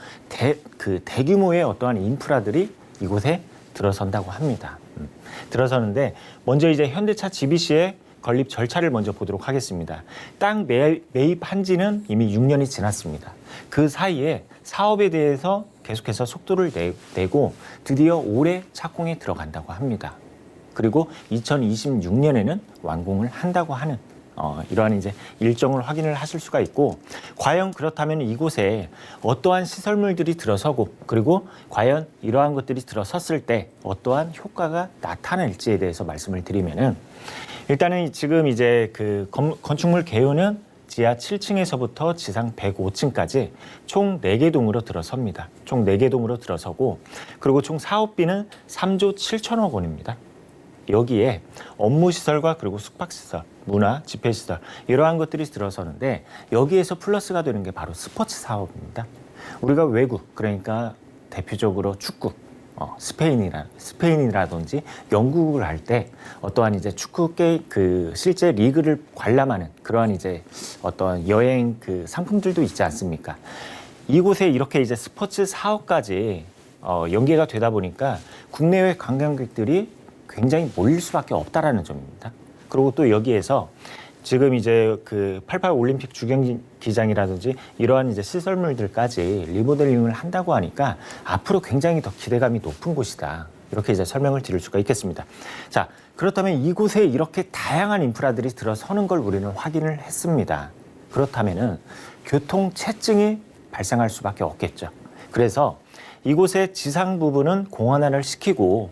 대규모의 어떠한 인프라들이 이곳에 들어선다고 합니다. 들어서는데 먼저 이제 현대차 GBC의 건립 절차를 먼저 보도록 하겠습니다. 땅 매입한 지는 이미 6년이 지났습니다. 그 사이에 사업에 대해서 계속해서 속도를 내고 드디어 올해 착공에 들어간다고 합니다. 그리고 2026년에는 완공을 한다고 하는 이러한 이제 일정을 확인을 하실 수가 있고, 과연 그렇다면 이곳에 어떠한 시설물들이 들어서고 그리고 과연 이러한 것들이 들어섰을 때 어떠한 효과가 나타날지에 대해서 말씀을 드리면은, 일단은 지금 이제 그 건축물 개요는 지하 7층에서부터 지상 105층까지 총 4개 동으로 들어섭니다. 총 4개 동으로 들어서고, 그리고 총 사업비는 3조 7천억 원입니다. 여기에 업무시설과 그리고 숙박시설, 문화, 집회시설 이러한 것들이 들어서는데 여기에서 플러스가 되는 게 바로 스포츠 사업입니다. 우리가 외국 그러니까 대표적으로 축구, 스페인이라든지 영국을 할 때 어떠한 이제 축구 실제 리그를 관람하는 그러한 이제 어떠한 여행 그 상품들도 있지 않습니까? 이곳에 이렇게 이제 스포츠 사업까지 연계가 되다 보니까 국내외 관광객들이 굉장히 몰릴 수밖에 없다라는 점입니다. 그리고 또 여기에서 지금 이제 그 88 올림픽 주경기장이라든지 이러한 이제 시설물들까지 리모델링을 한다고 하니까 앞으로 굉장히 더 기대감이 높은 곳이다. 이렇게 이제 설명을 드릴 수가 있겠습니다. 자, 그렇다면 이곳에 이렇게 다양한 인프라들이 들어서는 걸 우리는 확인을 했습니다. 그렇다면은 교통체증이 발생할 수밖에 없겠죠. 그래서 이곳의 지상 부분은 공원화를 시키고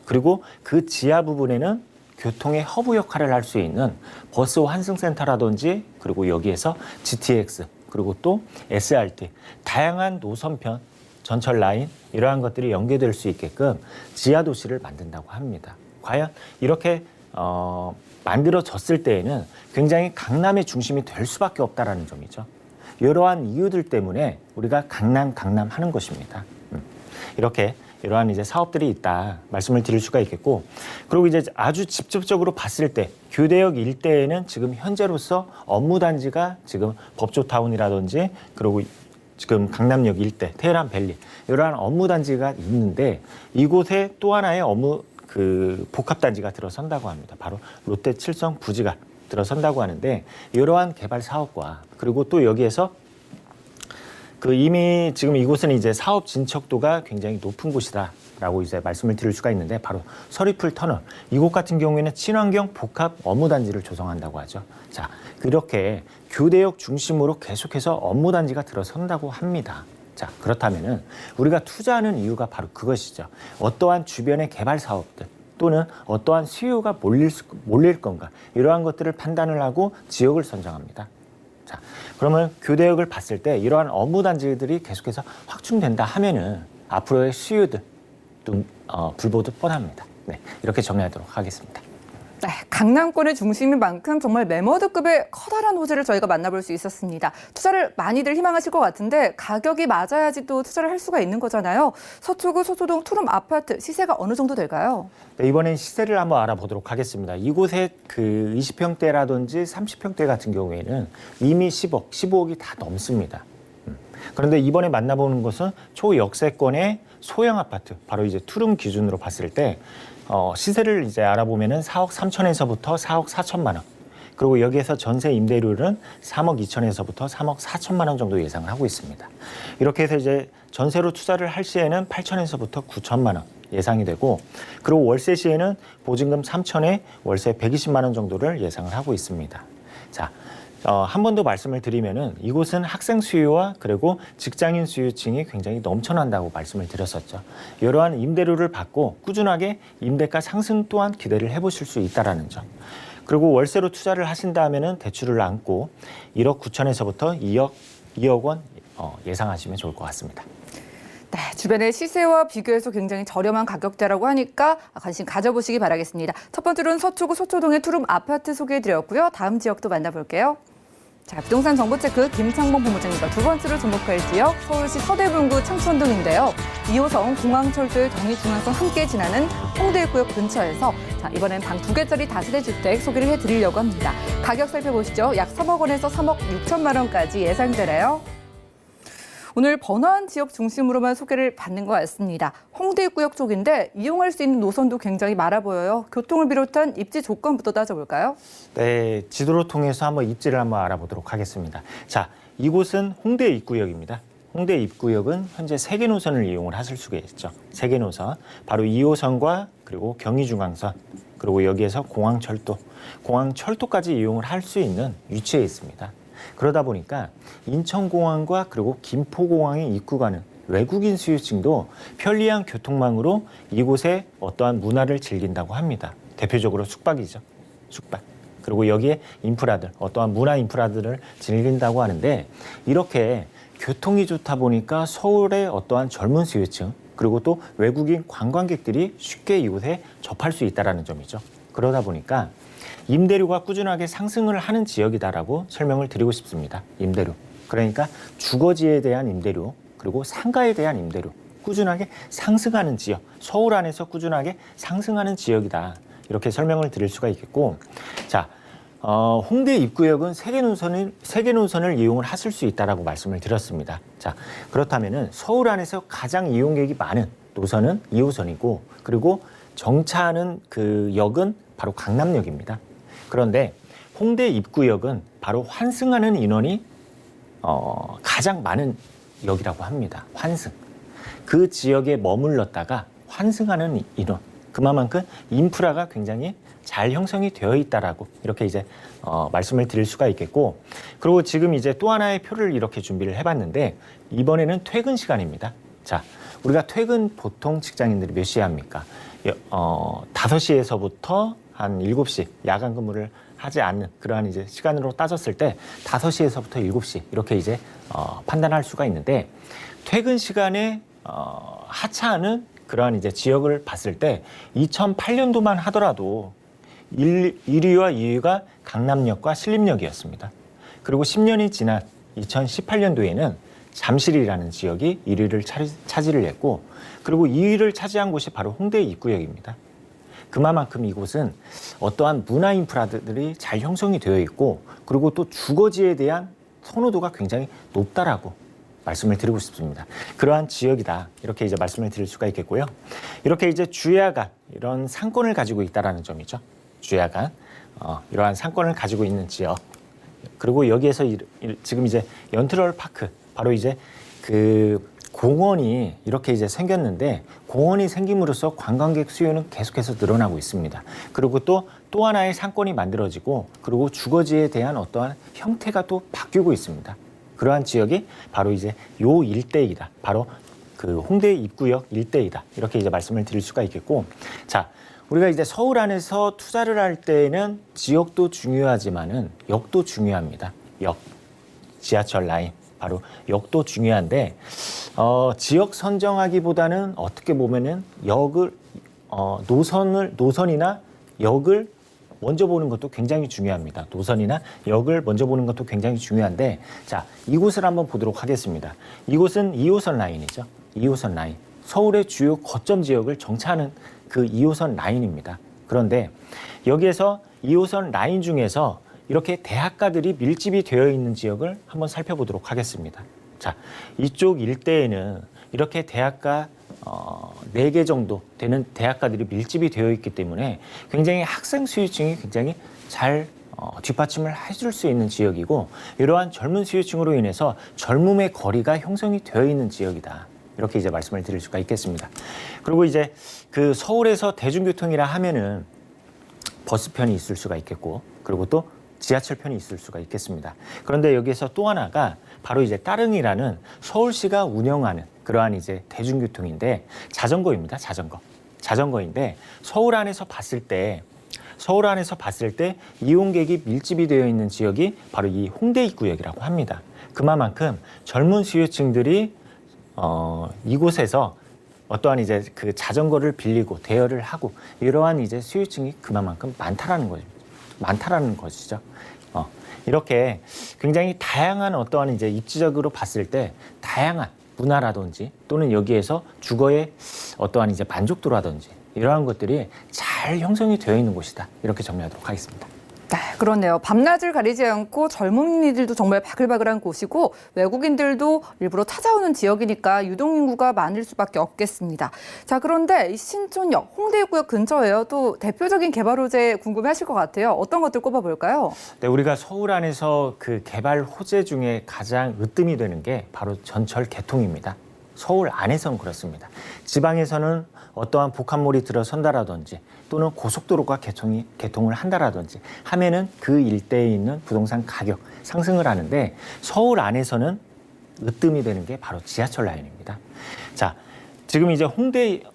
그리고 그 지하 부분에는 교통의 허브 역할을 할 수 있는 버스 환승센터라든지 그리고 여기에서 GTX 그리고 또 SRT 다양한 노선편, 전철 라인 이러한 것들이 연계될 수 있게끔 지하 도시를 만든다고 합니다. 과연 이렇게 만들어졌을 때에는 굉장히 강남의 중심이 될 수밖에 없다라는 점이죠. 이러한 이유들 때문에 우리가 강남 하는 것입니다. 이렇게 이러한 이제 사업들이 있다 말씀을 드릴 수가 있겠고 그리고 이제 아주 직접적으로 봤을 때 교대역 일대에는 지금 현재로서 업무단지가 지금 법조타운이라든지 그리고 지금 강남역 일대, 테헤란밸리 이러한 업무단지가 있는데 이곳에 또 하나의 업무 복합단지가 들어선다고 합니다. 바로 롯데 칠성 부지가 들어선다고 하는데 이러한 개발 사업과 그리고 또 여기에서 이미 지금 이곳은 이제 사업 진척도가 굉장히 높은 곳이다라고 이제 말씀을 드릴 수가 있는데 바로 서리풀 터널 이곳 같은 경우에는 친환경 복합 업무단지를 조성한다고 하죠. 자, 그렇게 교대역 중심으로 계속해서 업무단지가 들어선다고 합니다. 자, 그렇다면은 우리가 투자하는 이유가 바로 그것이죠. 어떠한 주변의 개발 사업들 또는 어떠한 수요가 몰릴 건가 이러한 것들을 판단을 하고 지역을 선정합니다. 자, 그러면 교대역을 봤을 때 이러한 업무단지들이 계속해서 확충된다 하면은 앞으로의 수요들 불보듯 뻔합니다. 네, 이렇게 정리하도록 하겠습니다. 네, 강남권의 중심인 만큼 정말 매머드급의 커다란 호재를 저희가 만나볼 수 있었습니다. 투자를 많이들 희망하실 것 같은데 가격이 맞아야지 또 투자를 할 수가 있는 거잖아요. 서초구 서초동 투룸 아파트 시세가 어느 정도 될까요? 네, 이번엔 시세를 한번 알아보도록 하겠습니다. 이곳에 20평대라든지 30평대 같은 경우에는 이미 10억, 15억이 다 넘습니다. 그런데 이번에 만나보는 것은 초역세권의 소형 아파트, 바로 이제 투룸 기준으로 봤을 때 시세를 이제 알아보면은 4억 3천에서부터 4억 4천만 원. 그리고 여기에서 전세 임대료는 3억 2천에서부터 3억 4천만 원 정도 예상을 하고 있습니다. 이렇게 해서 이제 전세로 투자를 할 시에는 8천에서부터 9천만 원 예상이 되고 그리고 월세 시에는 보증금 3천에 월세 120만 원 정도를 예상을 하고 있습니다. 자, 한 번 더 말씀을 드리면은 이곳은 학생 수요와 그리고 직장인 수요층이 굉장히 넘쳐난다고 말씀을 드렸었죠. 이러한 임대료를 받고 꾸준하게 임대가 상승 또한 기대를 해보실 수 있다라는 점. 그리고 월세로 투자를 하신다면은 대출을 안고 1억 9천에서부터 2억 원 예상하시면 좋을 것 같습니다. 네, 주변의 시세와 비교해서 굉장히 저렴한 가격대라고 하니까 관심 가져보시기 바라겠습니다. 첫 번째로는 서초구 서초동의 투룸 아파트 소개해드렸고요. 다음 지역도 만나볼게요. 자, 부동산 정보체크 김창봉 본부장님과 두 번째로 주목할 지역 서울시 서대문구 창천동인데요. 2호선 공항철도의 경의중앙선 함께 지나는 홍대입구역 근처에서 자, 이번엔 방 2개짜리 다세대 주택 소개를 해드리려고 합니다. 가격 살펴보시죠. 약 3억 원에서 3억 6천만 원까지 예상되네요. 오늘 번화한 지역 중심으로만 소개를 받는 것 같습니다. 홍대입구역 쪽인데 이용할 수 있는 노선도 굉장히 많아 보여요. 교통을 비롯한 입지 조건부터 따져볼까요? 네, 지도를 통해서 한번 입지를 한번 알아보도록 하겠습니다. 자, 이곳은 홍대 입구역입니다. 홍대 입구역은 현재 3개 노선을 이용을 하실 수가 있죠. 3개 노선, 바로 2호선과 그리고 경의중앙선, 그리고 여기에서 공항철도까지 이용을 할 수 있는 위치에 있습니다. 그러다 보니까 인천공항과 그리고 김포공항에 입국하는 외국인 수요층도 편리한 교통망으로 이곳에 어떠한 문화를 즐긴다고 합니다. 대표적으로 숙박이죠. 숙박. 그리고 여기에 인프라들, 어떠한 문화 인프라들을 즐긴다고 하는데 이렇게 교통이 좋다 보니까 서울의 어떠한 젊은 수요층 그리고 또 외국인 관광객들이 쉽게 이곳에 접할 수 있다는 점이죠. 그러다 보니까 임대료가 꾸준하게 상승을 하는 지역이다라고 설명을 드리고 싶습니다. 임대료. 그러니까 주거지에 대한 임대료, 그리고 상가에 대한 임대료, 꾸준하게 상승하는 지역, 서울 안에서 꾸준하게 상승하는 지역이다. 이렇게 설명을 드릴 수가 있겠고, 자, 홍대 입구역은 세계 노선을 이용을 하실 수 있다라고 말씀을 드렸습니다. 자, 그렇다면은 서울 안에서 가장 이용객이 많은 노선은 2호선이고, 그리고 정차하는 그 역은 바로 강남역입니다. 그런데 홍대 입구역은 바로 환승하는 인원이 가장 많은 역이라고 합니다. 환승. 그 지역에 머물렀다가 환승하는 인원. 그만큼 인프라가 굉장히 잘 형성이 되어 있다라고 이렇게 이제 말씀을 드릴 수가 있겠고, 그리고 지금 이제 또 하나의 표를 이렇게 준비를 해봤는데, 이번에는 퇴근 시간입니다. 자, 우리가 퇴근 보통 직장인들이 몇 시에 합니까? 5시에서부터 한 7시 야간 근무를 하지 않는 그러한 이제 시간으로 따졌을 때 5시에서부터 7시 이렇게 이제 판단할 수가 있는데, 퇴근 시간에 하차하는 그러한 이제 지역을 봤을 때 2008년도만 하더라도 1위와 2위가 강남역과 신림역이었습니다. 그리고 10년이 지난 2018년도에는 잠실이라는 지역이 1위를 차지를 했고, 그리고 2위를 차지한 곳이 바로 홍대 입구역입니다. 그만큼 이곳은 어떠한 문화 인프라들이 잘 형성이 되어 있고, 그리고 또 주거지에 대한 선호도가 굉장히 높다라고 말씀을 드리고 싶습니다. 그러한 지역이다. 이렇게 이제 말씀을 드릴 수가 있겠고요. 이렇게 이제 주야간 이런 상권을 가지고 있다라는 점이죠. 주야간 이러한 상권을 가지고 있는 지역. 그리고 여기에서 지금 이제 연트럴 파크, 바로 이제 그 공원이 이렇게 이제 생겼는데, 공원이 생김으로써 관광객 수요는 계속해서 늘어나고 있습니다. 그리고 또 하나의 상권이 만들어지고, 그리고 주거지에 대한 어떠한 형태가 또 바뀌고 있습니다. 그러한 지역이 바로 이제 요 일대이다. 바로 그 홍대 입구역 일대이다. 이렇게 이제 말씀을 드릴 수가 있겠고, 자, 우리가 이제 서울 안에서 투자를 할 때는 지역도 중요하지만은 역도 중요합니다. 역, 지하철 라인, 바로 역도 중요한데, 지역 선정하기보다는 어떻게 보면은 역을 노선이나 역을 먼저 보는 것도 굉장히 중요합니다. 노선이나 역을 먼저 보는 것도 굉장히 중요한데, 자, 이곳을 한번 보도록 하겠습니다. 이곳은 2호선 라인이죠. 2호선 라인. 서울의 주요 거점 지역을 정차하는 그 2호선 라인입니다. 그런데 여기에서 2호선 라인 중에서 이렇게 대학가들이 밀집이 되어 있는 지역을 한번 살펴보도록 하겠습니다. 자, 이쪽 일대에는 이렇게 대학가 4개 정도 되는 대학가들이 밀집이 되어 있기 때문에 굉장히 학생 수요층이 굉장히 잘 뒷받침을 해줄 수 있는 지역이고, 이러한 젊은 수요층으로 인해서 젊음의 거리가 형성이 되어 있는 지역이다. 이렇게 이제 말씀을 드릴 수가 있겠습니다. 그리고 이제 그 서울에서 대중교통이라 하면은 버스편이 있을 수가 있겠고, 그리고 또 지하철편이 있을 수가 있겠습니다. 그런데 여기에서 또 하나가 바로 이제 따릉이라는 서울시가 운영하는 그러한 이제 대중교통인데, 자전거입니다. 자전거인데, 서울 안에서 봤을 때 이용객이 밀집이 되어 있는 지역이 바로 이 홍대 입구역이라고 합니다. 그만큼 젊은 수요층들이 이곳에서 어떠한 이제 그 자전거를 빌리고 대여를 하고, 이러한 이제 수요층이 그만큼 많다라는 것이죠. 이렇게 굉장히 다양한 어떠한 이제 입지적으로 봤을 때 다양한 문화라든지, 또는 여기에서 주거의 어떠한 이제 만족도라든지, 이러한 것들이 잘 형성이 되어 있는 곳이다. 이렇게 정리하도록 하겠습니다. 네, 그렇네요. 밤낮을 가리지 않고 젊은이들도 정말 바글바글한 곳이고, 외국인들도 일부러 찾아오는 지역이니까 유동인구가 많을 수밖에 없겠습니다. 자, 그런데 이 신촌역, 홍대구역 근처에요. 또 대표적인 개발 호재 궁금해하실 것 같아요. 어떤 것들 꼽아볼까요? 네, 우리가 서울 안에서 그 개발 호재 중에 가장 으뜸이 되는 게 바로 전철 개통입니다. 서울 안에서는 그렇습니다. 지방에서는 어떠한 복합몰이 들어선다라든지, 또는 고속도로가 개통을 한다라든지 하면은 그 일대에 있는 부동산 가격 상승을 하는데, 서울 안에서는 으뜸이 되는 게 바로 지하철 라인입니다. 자, 지금 이제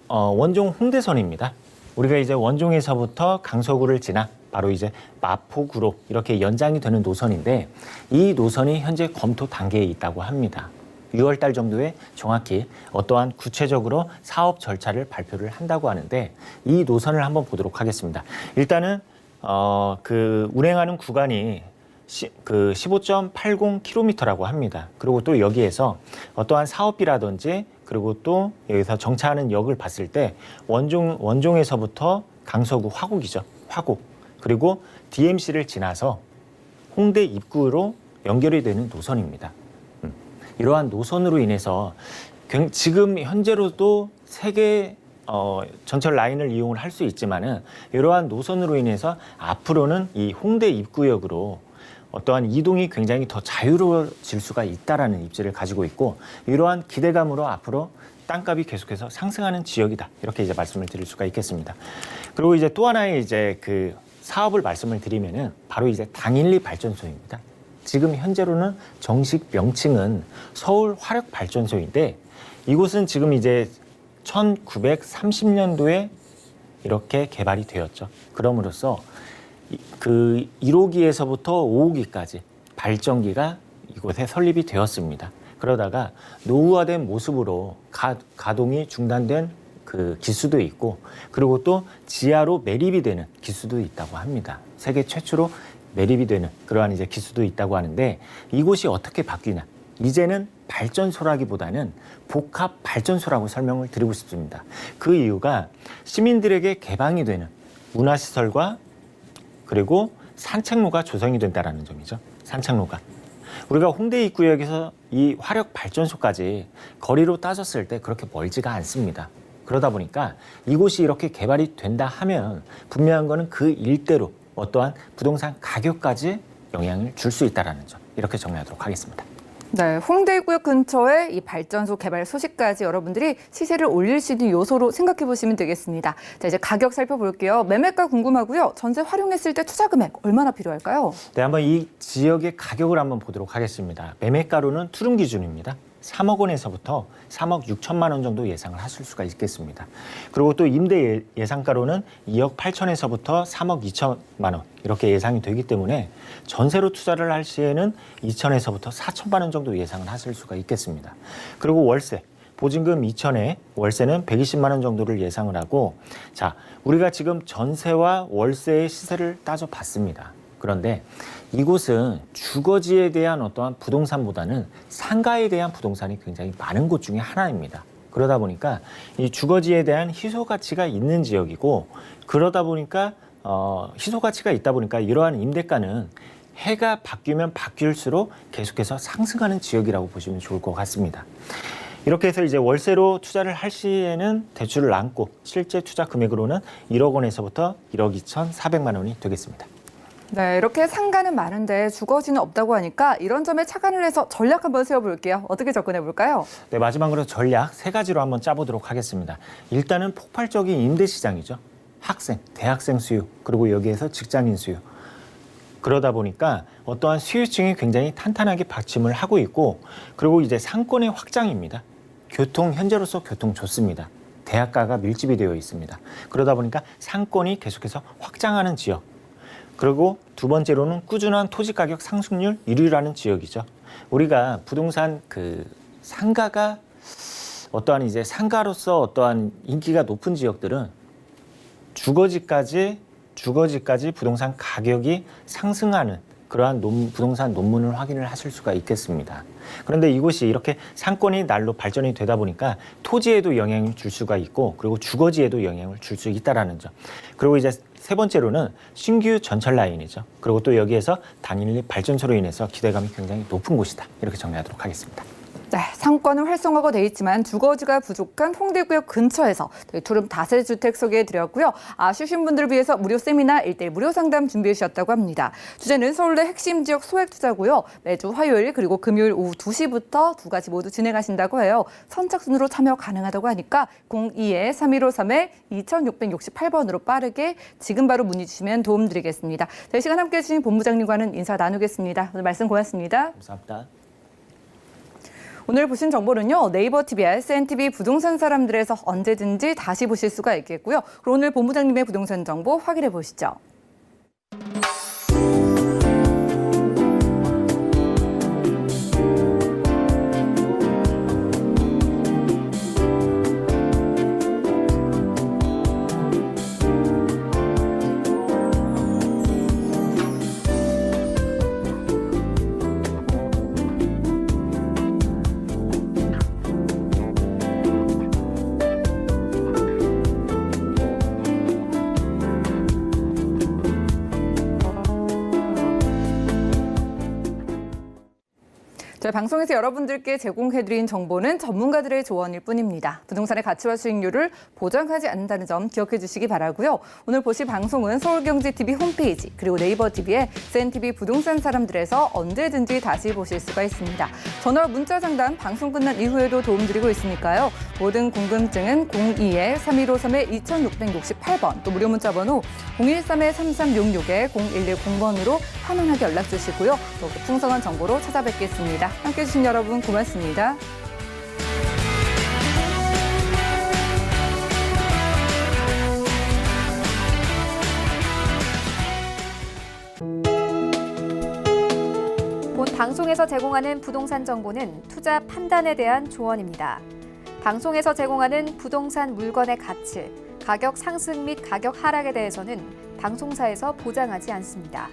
원종 홍대선입니다. 우리가 이제 원종에서부터 강서구를 지나 바로 이제 마포구로 이렇게 연장이 되는 노선인데, 이 노선이 현재 검토 단계에 있다고 합니다. 6월 달 정도에 정확히 어떠한 구체적으로 사업 절차를 발표를 한다고 하는데, 이 노선을 한번 보도록 하겠습니다. 일단은 그 운행하는 구간이 그 15.80km라고 합니다. 그리고 또 여기에서 어떠한 사업비라든지 그리고 또 여기서 정차하는 역을 봤을 때 원종에서부터 강서구 화곡이죠. 화곡. 그리고 DMC를 지나서 홍대 입구로 연결이 되는 노선입니다. 이러한 노선으로 인해서 지금 현재로도 3개 전철 라인을 이용을 할 수 있지만은 이러한 노선으로 인해서 앞으로는 이 홍대 입구역으로 어떠한 이동이 굉장히 더 자유로워질 수가 있다라는 입지를 가지고 있고 이러한 기대감으로 앞으로 땅값이 계속해서 상승하는 지역이다. 이렇게 이제 말씀을 드릴 수가 있겠습니다. 그리고 이제 또 하나의 이제 그 사업을 말씀을 드리면은 바로 이제 당일리 발전소입니다. 지금 현재로는 정식 명칭은 서울 화력 발전소인데 이곳은 지금 이제 1930년도에 이렇게 개발이 되었죠. 그럼으로써 그 1호기에서부터 5호기까지 발전기가 이곳에 설립이 되었습니다. 그러다가 노후화된 모습으로 가동이 중단된 그 기수도 있고 그리고 또 지하로 매립이 되는 기수도 있다고 합니다. 세계 최초로 매립이 되는 그러한 이제 기수도 있다고 하는데 이곳이 어떻게 바뀌냐? 이제는 발전소라기보다는 복합 발전소라고 설명을 드리고 싶습니다. 그 이유가 시민들에게 개방이 되는 문화시설과 그리고 산책로가 조성이 된다는 점이죠. 산책로가. 우리가 홍대 입구역에서 이 화력 발전소까지 거리로 따졌을 때 그렇게 멀지가 않습니다. 그러다 보니까 이곳이 이렇게 개발이 된다 하면 분명한 거는 그 일대로 어떠한 부동산 가격까지 영향을 줄 수 있다는 점. 이렇게 정리하도록 하겠습니다. 네, 홍대구역 근처에 이 발전소 개발 소식까지 여러분들이 시세를 올릴 수 있는 요소로 생각해 보시면 되겠습니다. 자, 이제 가격 살펴볼게요. 매매가 궁금하고요. 전세 활용했을 때 투자 금액 얼마나 필요할까요? 네, 한번 이 지역의 가격을 한번 보도록 하겠습니다. 매매가로는 투룸 기준입니다. 3억 원에서부터 3억 6천만 원 정도 예상을 하실 수가 있겠습니다. 그리고 또 임대 예상가로는 2억 8천에서부터 3억 2천만 원 이렇게 예상이 되기 때문에 전세로 투자를 할 시에는 2천에서부터 4천만 원 정도 예상을 하실 수가 있겠습니다. 그리고 월세, 보증금 2천에 월세는 120만 원 정도를 예상을 하고 자, 우리가 지금 전세와 월세의 시세를 따져봤습니다. 그런데 이곳은 주거지에 대한 어떠한 부동산보다는 상가에 대한 부동산이 굉장히 많은 곳 중에 하나입니다. 그러다 보니까 이 주거지에 대한 희소 가치가 있는 지역이고 그러다 보니까 희소 가치가 있다 보니까 이러한 임대가는 해가 바뀌면 바뀔수록 계속해서 상승하는 지역이라고 보시면 좋을 것 같습니다. 이렇게 해서 이제 월세로 투자를 할 시에는 대출을 안고 실제 투자 금액으로는 1억 원에서부터 1억 2,400만 원이 되겠습니다. 네, 이렇게 상가는 많은데 주거지는 없다고 하니까 이런 점에 착안을 해서 전략 한번 세워볼게요. 어떻게 접근해 볼까요? 네, 마지막으로 전략 3가지로 한번 짜보도록 하겠습니다. 일단은 폭발적인 임대 시장이죠. 학생, 대학생 수요, 그리고 여기에서 직장인 수요. 그러다 보니까 어떠한 수요층이 굉장히 탄탄하게 받침을 하고 있고 그리고 이제 상권의 확장입니다. 현재로서 교통 좋습니다. 대학가가 밀집이 되어 있습니다. 그러다 보니까 상권이 계속해서 확장하는 지역. 그리고 두 번째로는 꾸준한 토지 가격 상승률 1위라는 지역이죠. 우리가 부동산 상가가 어떠한 이제 상가로서 어떠한 인기가 높은 지역들은 주거지까지 부동산 가격이 상승하는 그러한 부동산 논문을 확인을 하실 수가 있겠습니다. 그런데 이곳이 이렇게 상권이 날로 발전이 되다 보니까 토지에도 영향을 줄 수가 있고 그리고 주거지에도 영향을 줄 수 있다는 점. 그리고 이제 세 번째로는 신규 전철 라인이죠. 그리고 또 여기에서 단일리 발전소로 인해서 기대감이 굉장히 높은 곳이다. 이렇게 정리하도록 하겠습니다. 네, 상권은 활성화가 돼 있지만 주거지가 부족한 홍대구역 근처에서 투룸 다세주택 소개해드렸고요. 아쉬우신 분들을 위해서 무료 세미나 1:1 무료 상담 준비해 주셨다고 합니다. 주제는 서울대 핵심 지역 소액 투자고요. 매주 화요일 그리고 금요일 오후 2시부터 2가지 모두 진행하신다고 해요. 선착순으로 참여 가능하다고 하니까 02-3153-2668번으로 빠르게 지금 바로 문의 주시면 도움 드리겠습니다. 이 시간 함께해 주신 본부장님과는 인사 나누겠습니다. 오늘 말씀 고맙습니다. 감사합니다. 오늘 보신 정보는요. 네이버 TV, SNTV 부동산 사람들에서 언제든지 다시 보실 수가 있겠고요. 그럼 오늘 본부장님의 부동산 정보 확인해 보시죠. 저희 방송에서 여러분들께 제공해드린 정보는 전문가들의 조언일 뿐입니다. 부동산의 가치와 수익률을 보장하지 않는다는 점 기억해 주시기 바라고요. 오늘 보실 방송은 서울경제TV 홈페이지 그리고 네이버 TV에 CNTV 부동산 사람들에서 언제든지 다시 보실 수가 있습니다. 전화 문자 상담 방송 끝난 이후에도 도움드리고 있으니까요. 모든 궁금증은 02-3153-2668번 또 무료 문자 번호 013-3366-0110번으로 편안하게 연락 주시고요. 또 풍성한 정보로 찾아뵙겠습니다. 함께해 주신 여러분 고맙습니다. 본 방송에서 제공하는 부동산 정보는 투자 판단에 대한 조언입니다. 방송에서 제공하는 부동산 물건의 가치, 가격 상승 및 가격 하락에 대해서는 방송사에서 보장하지 않습니다.